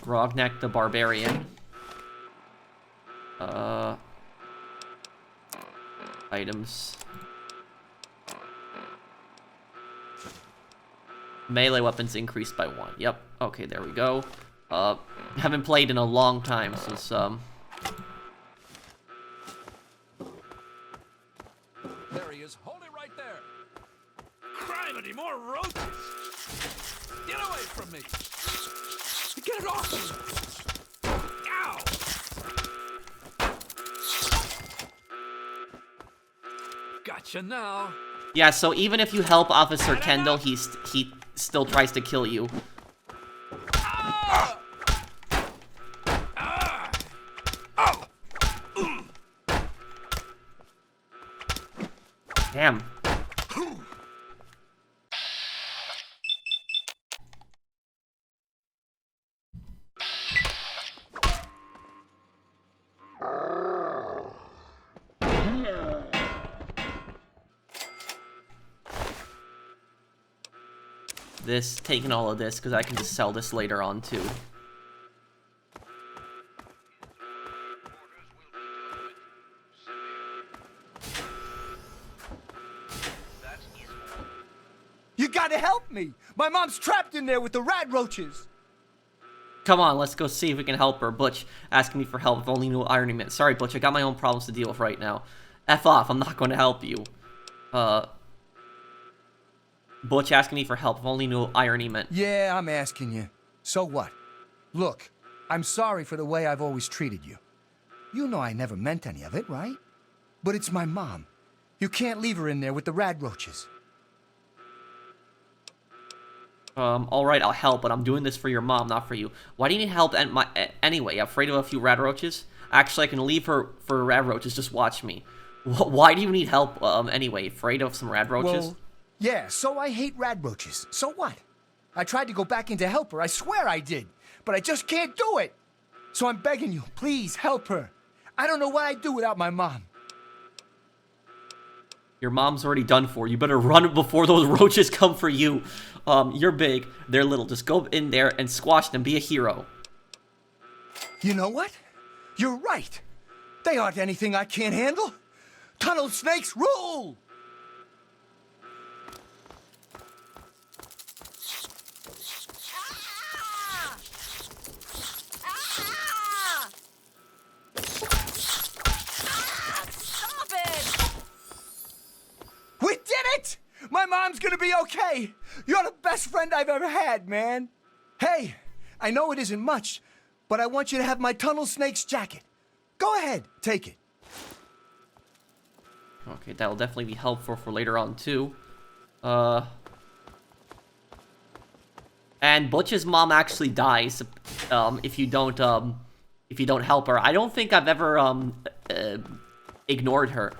Grognak the Barbarian. Items. Melee weapons increased by 1. Yep. Okay, there we go. Haven't played in a long time since, There he is. Hold it right there. Criminy, more roaches. Get away from me. Get it off me. Ow. Gotcha now. yeah, so even if you help Officer Kendall, he still tries to kill you. Damn. Taking all of this, because I can just sell this later on, too. You gotta help me! My mom's trapped in there with the rat roaches! Come on, let's go see if we can help her. Butch asking me for help, if only knew Iron Man. Sorry, Butch, I got my own problems to deal with right now. F off, I'm not going to help you. Butch asking me for help, if only knew irony meant. Yeah, I'm asking you. So what? Look, I'm sorry for the way I've always treated you. You know I never meant any of it, right? But it's my mom. You can't leave her in there with the radroaches. Alright, I'll help, but I'm doing this for your mom, not for you. Why do you need help anyway? Afraid of a few radroaches? Actually, I can leave her for radroaches, just watch me. Why do you need help, anyway? Afraid of some radroaches? Well, yeah, so I hate radroaches. So what? I tried to go back in to help her, I swear I did. But I just can't do it. So I'm begging you, please help her. I don't know what I'd do without my mom. Your mom's already done for. You better run before those roaches come for you. You're big, they're little. Just go in there and squash them. Be a hero. You know what? You're right. They aren't anything I can't handle. Tunnel snakes rule! We did it! My mom's gonna be okay! You're the best friend I've ever had, man! Hey, I know it isn't much, but I want you to have my tunnel snake's jacket. Go ahead, take it. Okay, that'll definitely be helpful for later on, too. And Butch's mom actually dies, if you don't help her. I don't think I've ever, ignored her.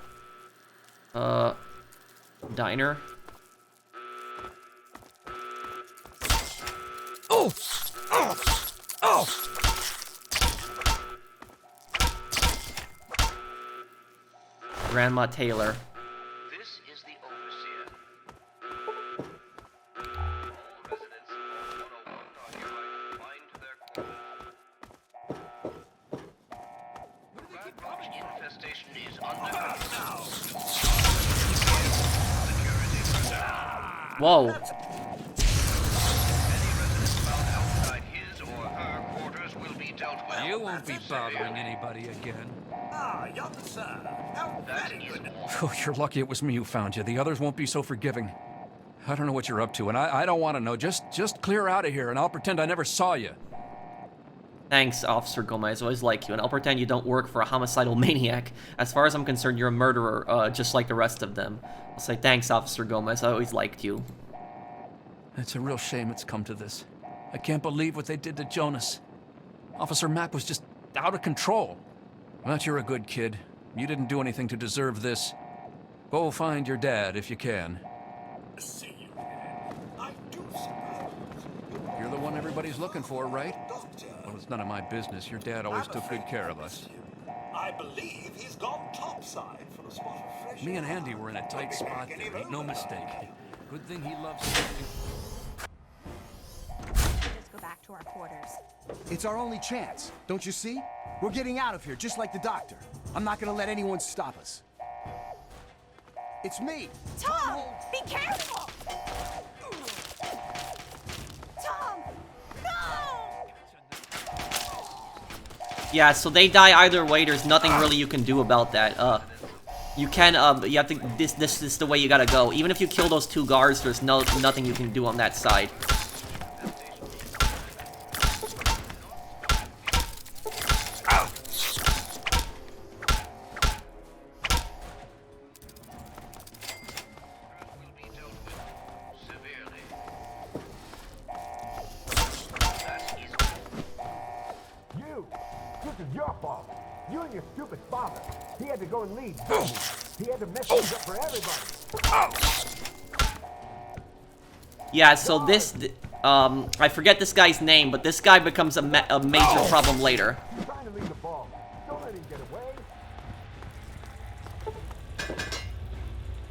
Diner. Oh! Oh! Oh! Grandma Taylor. This is the overseer. All residents of Vault 101 are hereby confined to their quarters. Radroach infestation is under control. Security personnel. Whoa. Any resident found outside his or her quarters will be dealt with. You won't be bothering anybody again. Ah, young sir. How very good. Oh, you're lucky it was me who found you. The others won't be so forgiving. I don't know what you're up to, and I don't want to know. Just clear out of here, and I'll pretend I never saw you. Thanks, Officer Gomez. I always like you, and I'll pretend you don't work for a homicidal maniac. As far as I'm concerned, you're a murderer, just like the rest of them. I'll say thanks, Officer Gomez. I always liked you. It's a real shame it's come to this. I can't believe what they did to Jonas. Officer Mack was just out of control. But you're a good kid. You didn't do anything to deserve this. Go find your dad if you can. See you again. I do suppose. You're the one everybody's looking for, right? Well, it's none of my business. Your dad always took good care of us. I believe he's gone topside for a spot of fresh Me and air. Andy were in a tight spot there. Ain't no mistake. Good thing he loves something. Just go back to our quarters. It's our only chance, don't you see? We're getting out of here, just like the doctor. I'm not gonna let anyone stop us. It's me! Tom! Be careful! Tom! No! Yeah, so they die either way. There's nothing really you can do about that. You can, you have to, this is the way you gotta go. Even if you kill those two guards, there's nothing you can do on that side. This is your fault. You and your stupid father. He had to go and lead. He had to mess things up for everybody. Yeah, so this, I forget this guy's name, but this guy becomes a major problem later. Trying to lead the ball. Don't let him get away.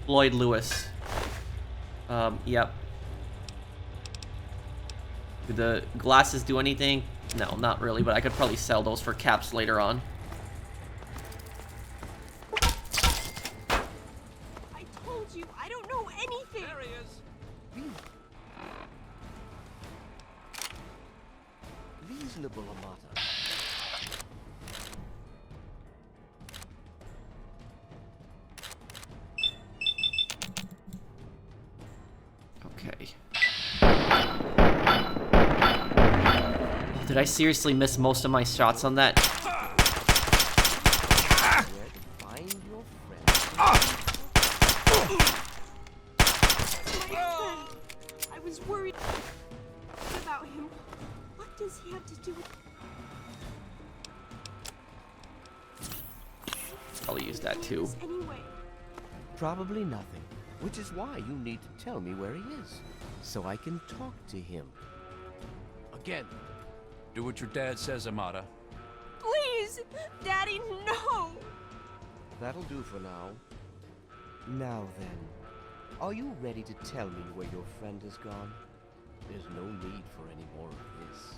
Lloyd Lewis. Yep. Do the glasses do anything? No, not really, but I could probably sell those for caps later on. I told you, I don't know anything. There he is. Reasonable Amata. Okay. Did I seriously miss most of my shots on that? that too. Anyway. Probably nothing, which is why you need to tell me where he is, so I can talk to him. Again, do what your dad says, Amata. Please! Daddy, no! That'll do for now. Now then, are you ready to tell me where your friend has gone? There's no need for any more of this.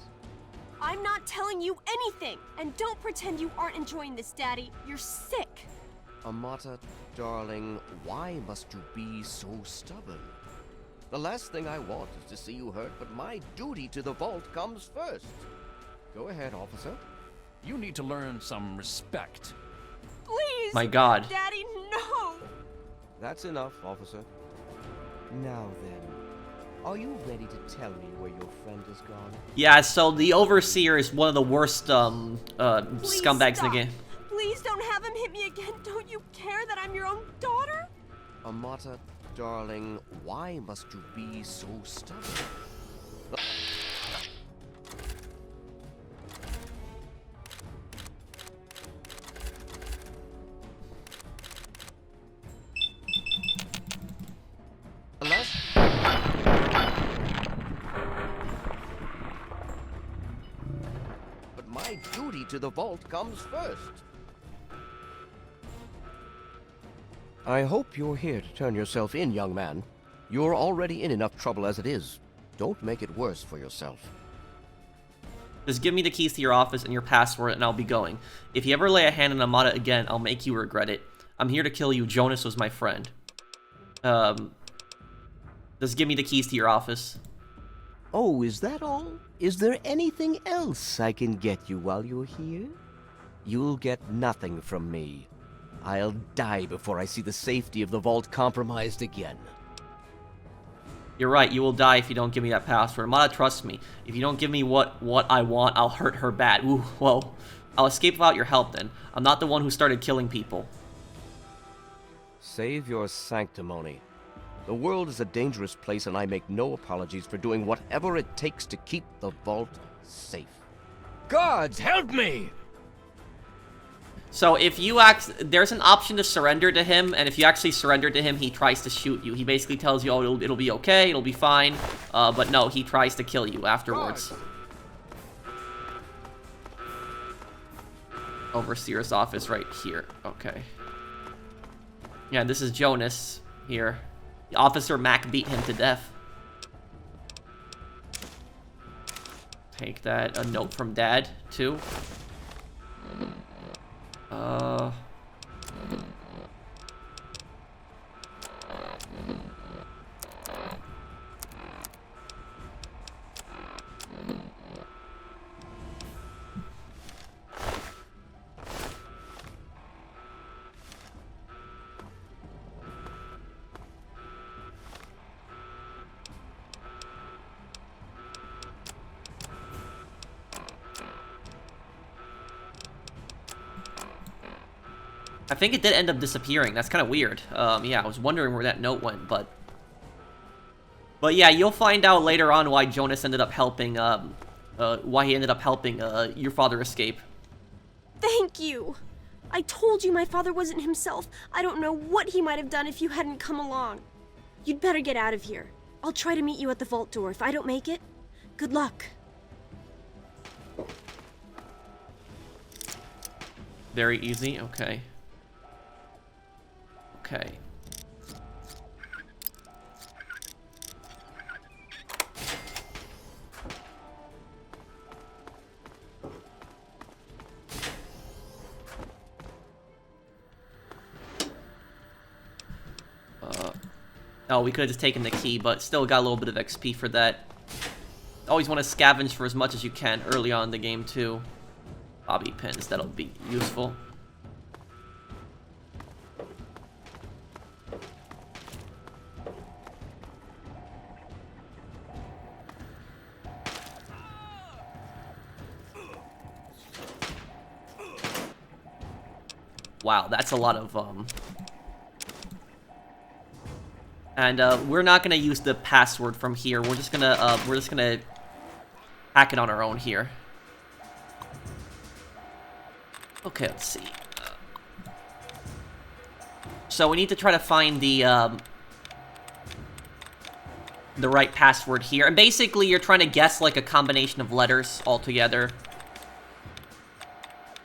I'm not telling you anything! And don't pretend you aren't enjoying this, Daddy. You're sick. Amata, darling, why must you be so stubborn? The last thing I want is to see you hurt, but my duty to the vault comes first. Go ahead, officer. You need to learn some respect. Please! My God. Daddy, no! That's enough, officer. Now then, are you ready to tell me where your friend has gone? Yeah, so the Overseer is one of the worst scumbags in the game. Please don't have him hit me again. Don't you care that I'm your own daughter? Amata, darling, why must you be so stubborn? But my duty to the vault comes first. I hope you're here to turn yourself in, young man. You're already in enough trouble as it is. Don't make it worse for yourself. Just give me the keys to your office and your password, and I'll be going. If you ever lay a hand on Amata again, I'll make you regret it. I'm here to kill you. Jonas was my friend. Just give me the keys to your office. Oh, is that all? Is there anything else I can get you while you're here? You'll get nothing from me. I'll die before I see the safety of the vault compromised again. You're right, you will die if you don't give me that password. Amata, trust me. If you don't give me what I want, I'll hurt her bad. Ooh, whoa. I'll escape without your help then. I'm not the one who started killing people. Save your sanctimony. The world is a dangerous place, and I make no apologies for doing whatever it takes to keep the vault safe. Guards, help me! So if you there's an option to surrender to him, and if you actually surrender to him, he tries to shoot you. He basically tells you, oh, it'll be okay, it'll be fine. But no, he tries to kill you afterwards. Overseer's office right here. Okay. Yeah, this is Jonas here. Officer Mac beat him to death. Take that. A note from Dad, too. I think it did end up disappearing. That's kind of weird. Yeah, I was wondering where that note went, but yeah, you'll find out later on why Jonas ended up helping, why he ended up helping, your father escape. Thank you! I told you my father wasn't himself. I don't know what he might have done if you hadn't come along. You'd better get out of here. I'll try to meet you at the vault door. If I don't make it, good luck. Very easy, okay. Okay. Oh, we could have just taken the key, but still got a little bit of XP for that. Always want to scavenge for as much as you can early on in the game, too. Bobby pins, that'll be useful. Wow, that's a lot of, And, we're not gonna use the password from here. We're just gonna hack it on our own here. Okay, let's see. So we need to try to find the right password here. And basically, you're trying to guess, like, a combination of letters altogether.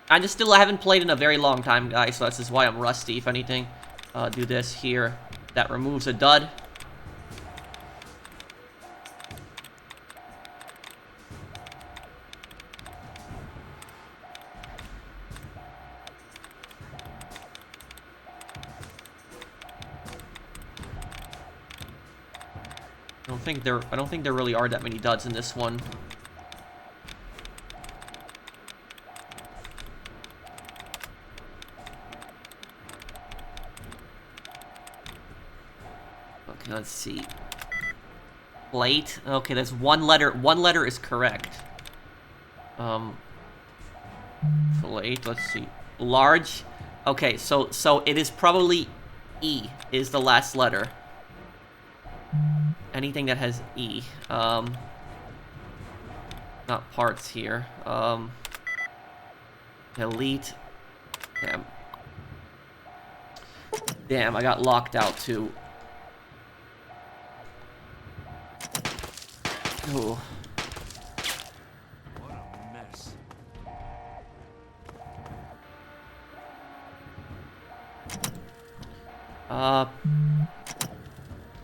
I haven't played in a very long time, guys, so this is why I'm rusty, if anything. Do this here. That removes a dud. I don't think there really are that many duds in this one. Okay, let's see. Plate. Okay, there's one letter. One letter is correct. Plate. Let's see. Large. Okay, so it is probably E is the last letter. Anything that has E. Not parts here. Elite. Damn. Damn, I got locked out too. Ooh. What a mess.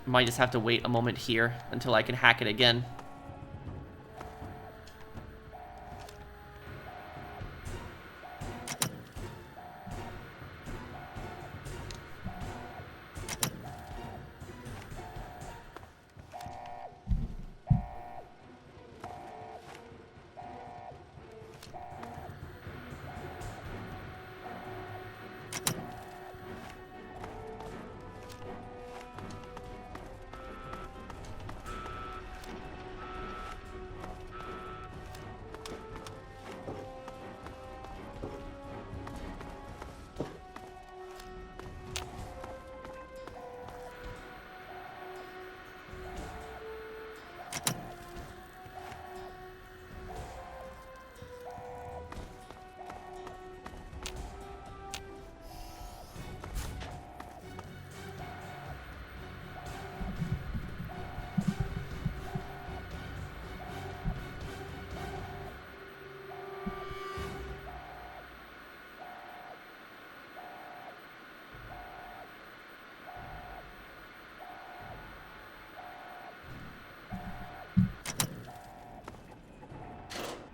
Might just have to wait a moment here until I can hack it again.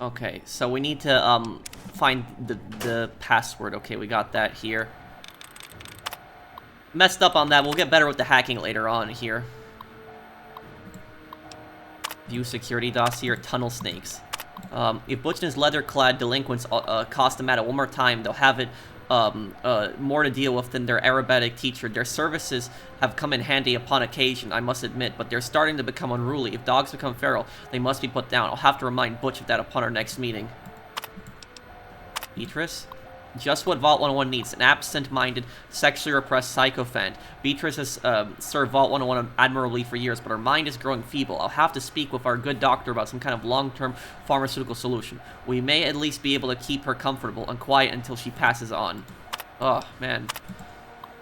Okay, so we need to find the password. Okay, we got that here. Messed up on that. We'll get better with the hacking later on here. View security dossier, tunnel snakes. If Butch and his leather-clad delinquents cost them at one more time, they'll have it more to deal with than their Arabic teacher. Their services have come in handy upon occasion, I must admit, but they're starting to become unruly. If dogs become feral, they must be put down. I'll have to remind Butch of that upon our next meeting. Beatrice? Just what Vault 101 needs. An absent-minded, sexually repressed sycophant. Beatrice has served Vault 101 admirably for years, but her mind is growing feeble. I'll have to speak with our good doctor about some kind of long-term pharmaceutical solution. We may at least be able to keep her comfortable and quiet until she passes on. Oh, man.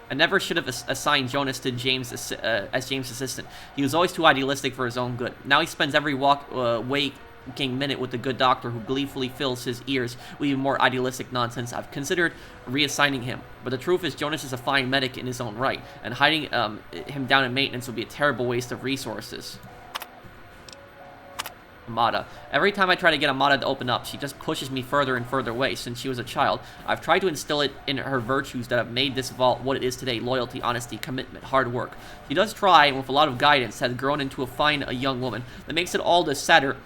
I never should have assigned Jonas to James as James' assistant. He was always too idealistic for his own good. Now he spends every waking minute with the good doctor who gleefully fills his ears with even more idealistic nonsense. I've considered reassigning him, but the truth is Jonas is a fine medic in his own right, and hiding him down in maintenance would be a terrible waste of resources. Amada. Every time I try to get Amada to open up, she just pushes me further and further away. Since she was a child, I've tried to instill it in her virtues that have made this vault what it is today: loyalty, honesty, commitment, hard work. She does try, and with a lot of guidance, has grown into a fine young woman. That makes it all the sadder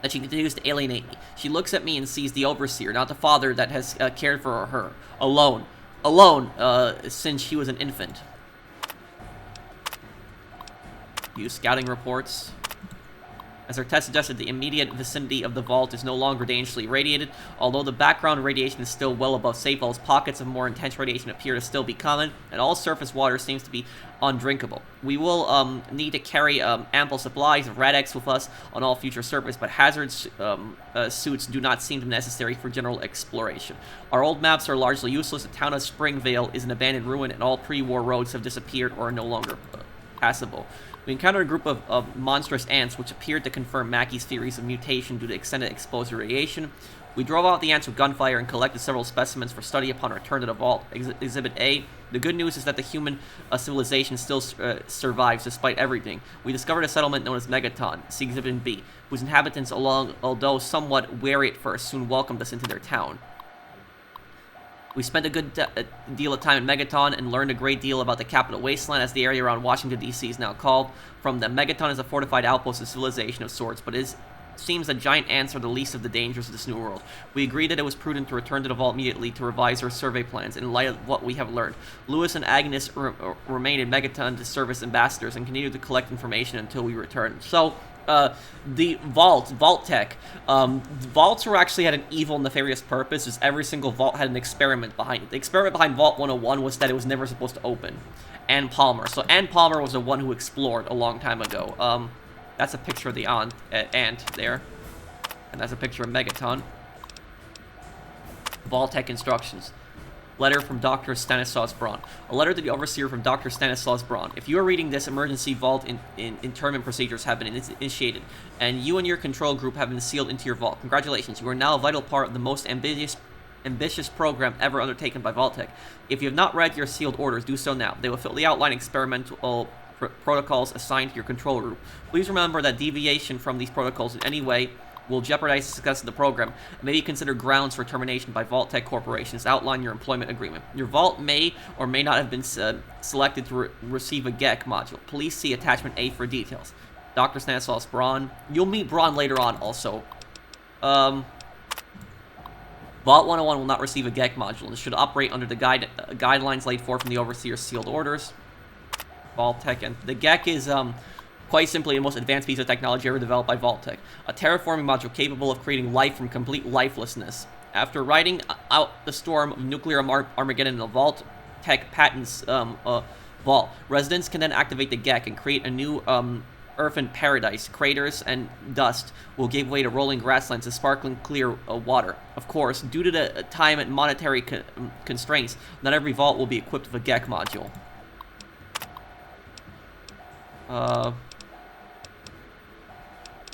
that she continues to alienate me. She looks at me and sees the overseer, not the father that has cared for her. Alone, since she was an infant. Use scouting reports. As our test suggested, the immediate vicinity of the vault is no longer dangerously radiated, although the background radiation is still well above safe levels. Pockets of more intense radiation appear to still be common, and all surface water seems to be undrinkable. We will need to carry ample supplies of Rad-X with us on all future surveys, but hazard suits do not seem necessary for general exploration. Our old maps are largely useless. The town of Springvale is an abandoned ruin, and all pre-war roads have disappeared or are no longer passable. We encountered a group of monstrous ants, which appeared to confirm Mackey's theories of mutation due to extended exposure radiation. We drove out the ants with gunfire and collected several specimens for study upon return to the vault. Exhibit A. The good news is that the human civilization still survives despite everything. We discovered a settlement known as Megaton, see Exhibit B, whose inhabitants, although somewhat wary at first, soon welcomed us into their town. We spent a good deal of time in Megaton and learned a great deal about the capital wasteland, as the area around Washington, D.C. is now called. From them, Megaton is a fortified outpost of civilization of sorts, but it seems that giant ants are the least of the dangers of this new world. We agreed that it was prudent to return to the vault immediately to revise our survey plans in light of what we have learned. Lewis and Agnes remained in Megaton to serve as ambassadors and continued to collect information until we returned. So, the vault tech, vaults were actually had an evil, nefarious purpose, as every single vault had an experiment behind it. The experiment behind Vault 101 was that it was never supposed to open. Ann Palmer. So Ann Palmer was the one who explored a long time ago. That's a picture of the ant there. And that's a picture of Megaton. Vault tech instructions. Letter from Dr. Stanislaus Braun. A letter to the overseer from Dr. Stanislaus Braun. If you are reading this, emergency vault internment procedures have been initiated, and you and your control group have been sealed into your vault. Congratulations, you are now a vital part of the most ambitious program ever undertaken by Vault-Tec. If you have not read your sealed orders, do so now. They will fill the outline experimental protocols assigned to your control group. Please remember that deviation from these protocols in any way will jeopardize the success of the program and may be considered grounds for termination by Vault-Tec Corporation, as outlined in your employment agreement. Your vault may or may not have been selected to receive a G.O.A.T module. Please see attachment A for details. Dr. Stanislaus Braun. You'll meet Braun later on also. Vault 101 will not receive a G.O.A.T module and should operate under the guidelines laid forth from the Overseer's sealed orders. Vault-Tec, and the G.O.A.T is quite simply the most advanced piece of technology ever developed by Vault-Tec. A terraforming module capable of creating life from complete lifelessness. After riding out the storm of nuclear Armageddon in the Vault-Tec patents vault, residents can then activate the G.O.A.T and create a new earthen paradise. Craters and dust will give way to rolling grasslands and sparkling clear water. Of course, due to the time and monetary constraints, not every vault will be equipped with a G.O.A.T module.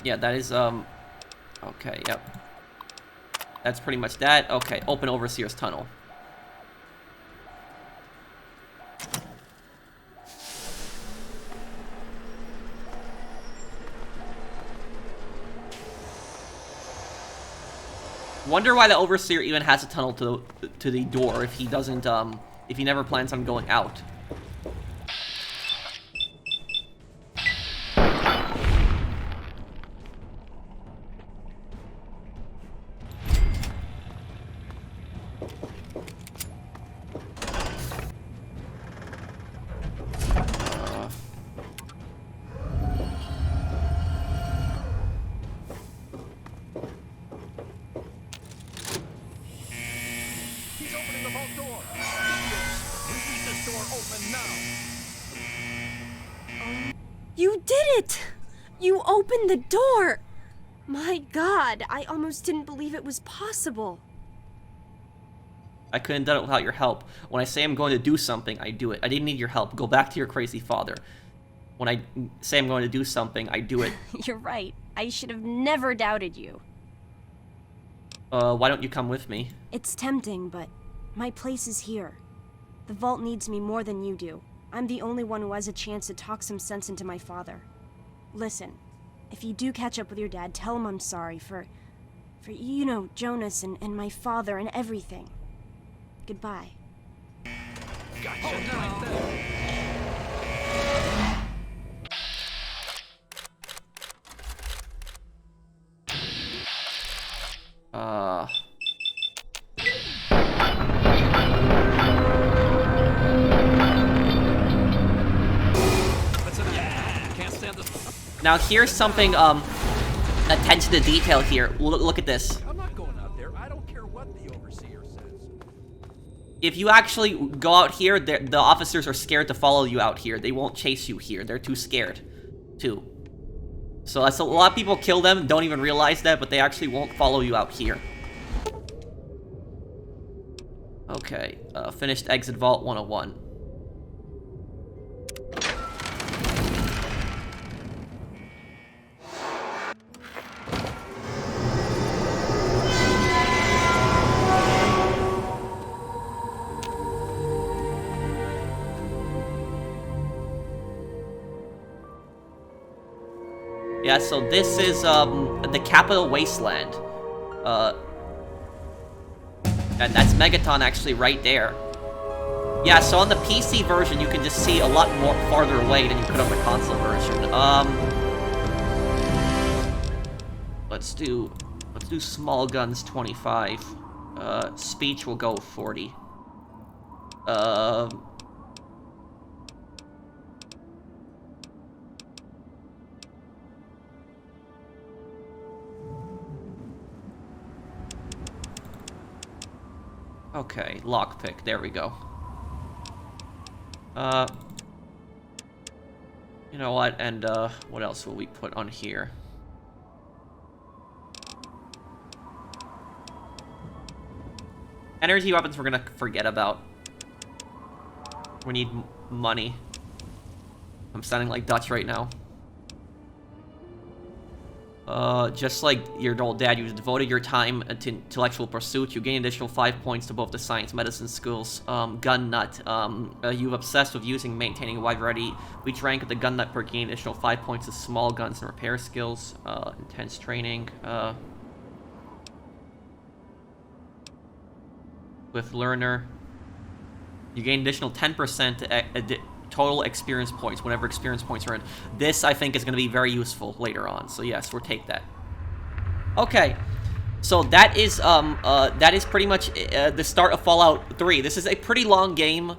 Yeah, that is, okay, yep. That's pretty much that. Okay, open Overseer's Tunnel. Wonder why the Overseer even has a tunnel to the door if he doesn't, if he never plans on going out. You did it! You opened the door! My God, I almost didn't believe it was possible. I couldn't have done it without your help. When I say I'm going to do something, I do it. I didn't need your help. Go back to your crazy father. When I say I'm going to do something, I do it. You're right. I should have never doubted you. Why don't you come with me? It's tempting, but my place is here. The vault needs me more than you do. I'm the only one who has a chance to talk some sense into my father. Listen, if you do catch up with your dad, tell him I'm sorry for you know, Jonas and my father and everything. Goodbye. Gotcha. Right there. Now here's something attention to detail here. Look at this. I'm not going out there. I don't care what the overseer says. If you actually go out here, the officers are scared to follow you out here. They won't chase you here. They're too scared, too. So that's a lot of people kill them, don't even realize that, but they actually won't follow you out here. Okay, finished exit vault 101. Yeah, so this is the capital wasteland. And that's Megaton actually right there. Yeah, so on the PC version you can just see a lot more farther away than you could on the console version. Let's do small guns 25. Speech will go 40. Okay, lockpick, there we go. You know what, and what else will we put on here? Energy weapons we're gonna forget about. We need money. I'm sounding like Dutch right now. Just like your old dad, you devoted your time to intellectual pursuit. You gain additional 5 points to both the science, medicine schools. Gun nut. You've obsessed with using, maintaining a wide variety. Each rank of the gun nut per gain additional 5 points to small guns and repair skills. Intense training. With learner, you gain additional 10% total experience points whenever experience points are in. This, I think, is going to be very useful later on. So yes, we'll take that. Okay, so that is pretty much the start of Fallout 3. This is a pretty long game,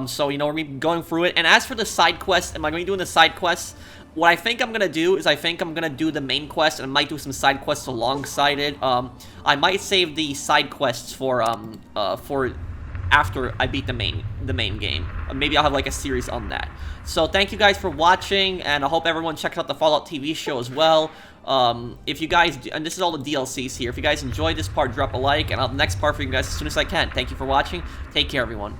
so you know we're going through it. And as for the side quests, am I going to be doing the side quests? What I think I'm going to do is I think I'm going to do the main quest, and I might do some side quests alongside it. I might save the side quests for after I beat the main game. Maybe I'll have like a series on that. So thank you guys for watching, and I hope everyone checks out the Fallout TV show as well. If you guys, and this is all the DLCs here, if you guys enjoyed this part, drop a like, and I'll have the next part for you guys as soon as I can. Thank you for watching. Take care, everyone.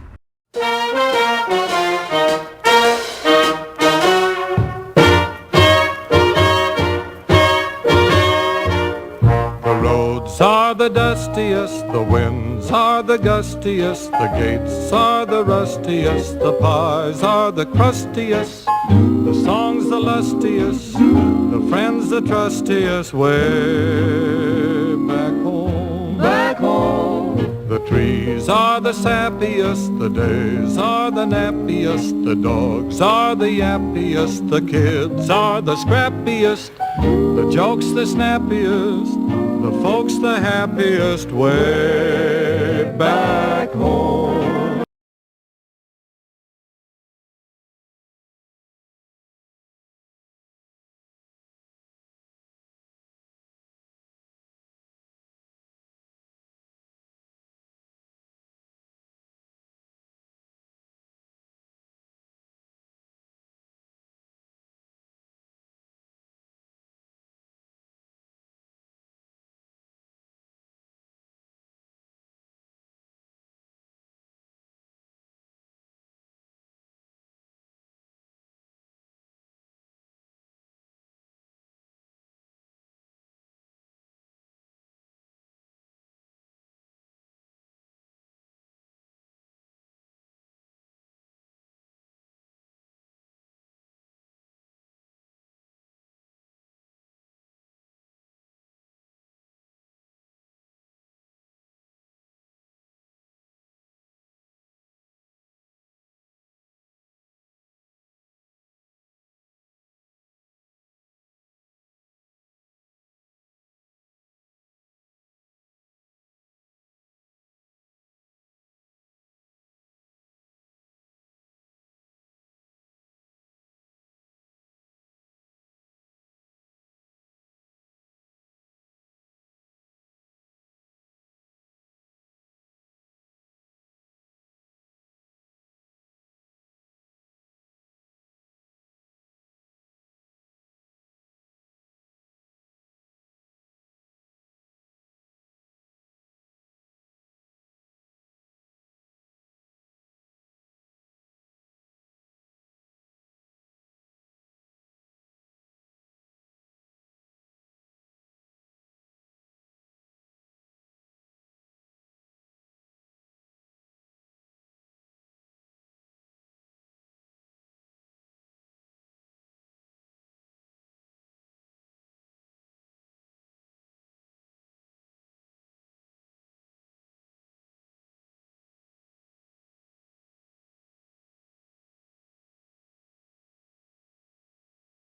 The roads are the dustiest, the winds are the gustiest, the gates are the rustiest, the pies are the crustiest, the songs the lustiest, the friends the trustiest, way back home. Back home. The trees are the sappiest, the days are the nappiest, the dogs are the yappiest, the kids are the scrappiest, the jokes the snappiest, the folks the happiest, way back home.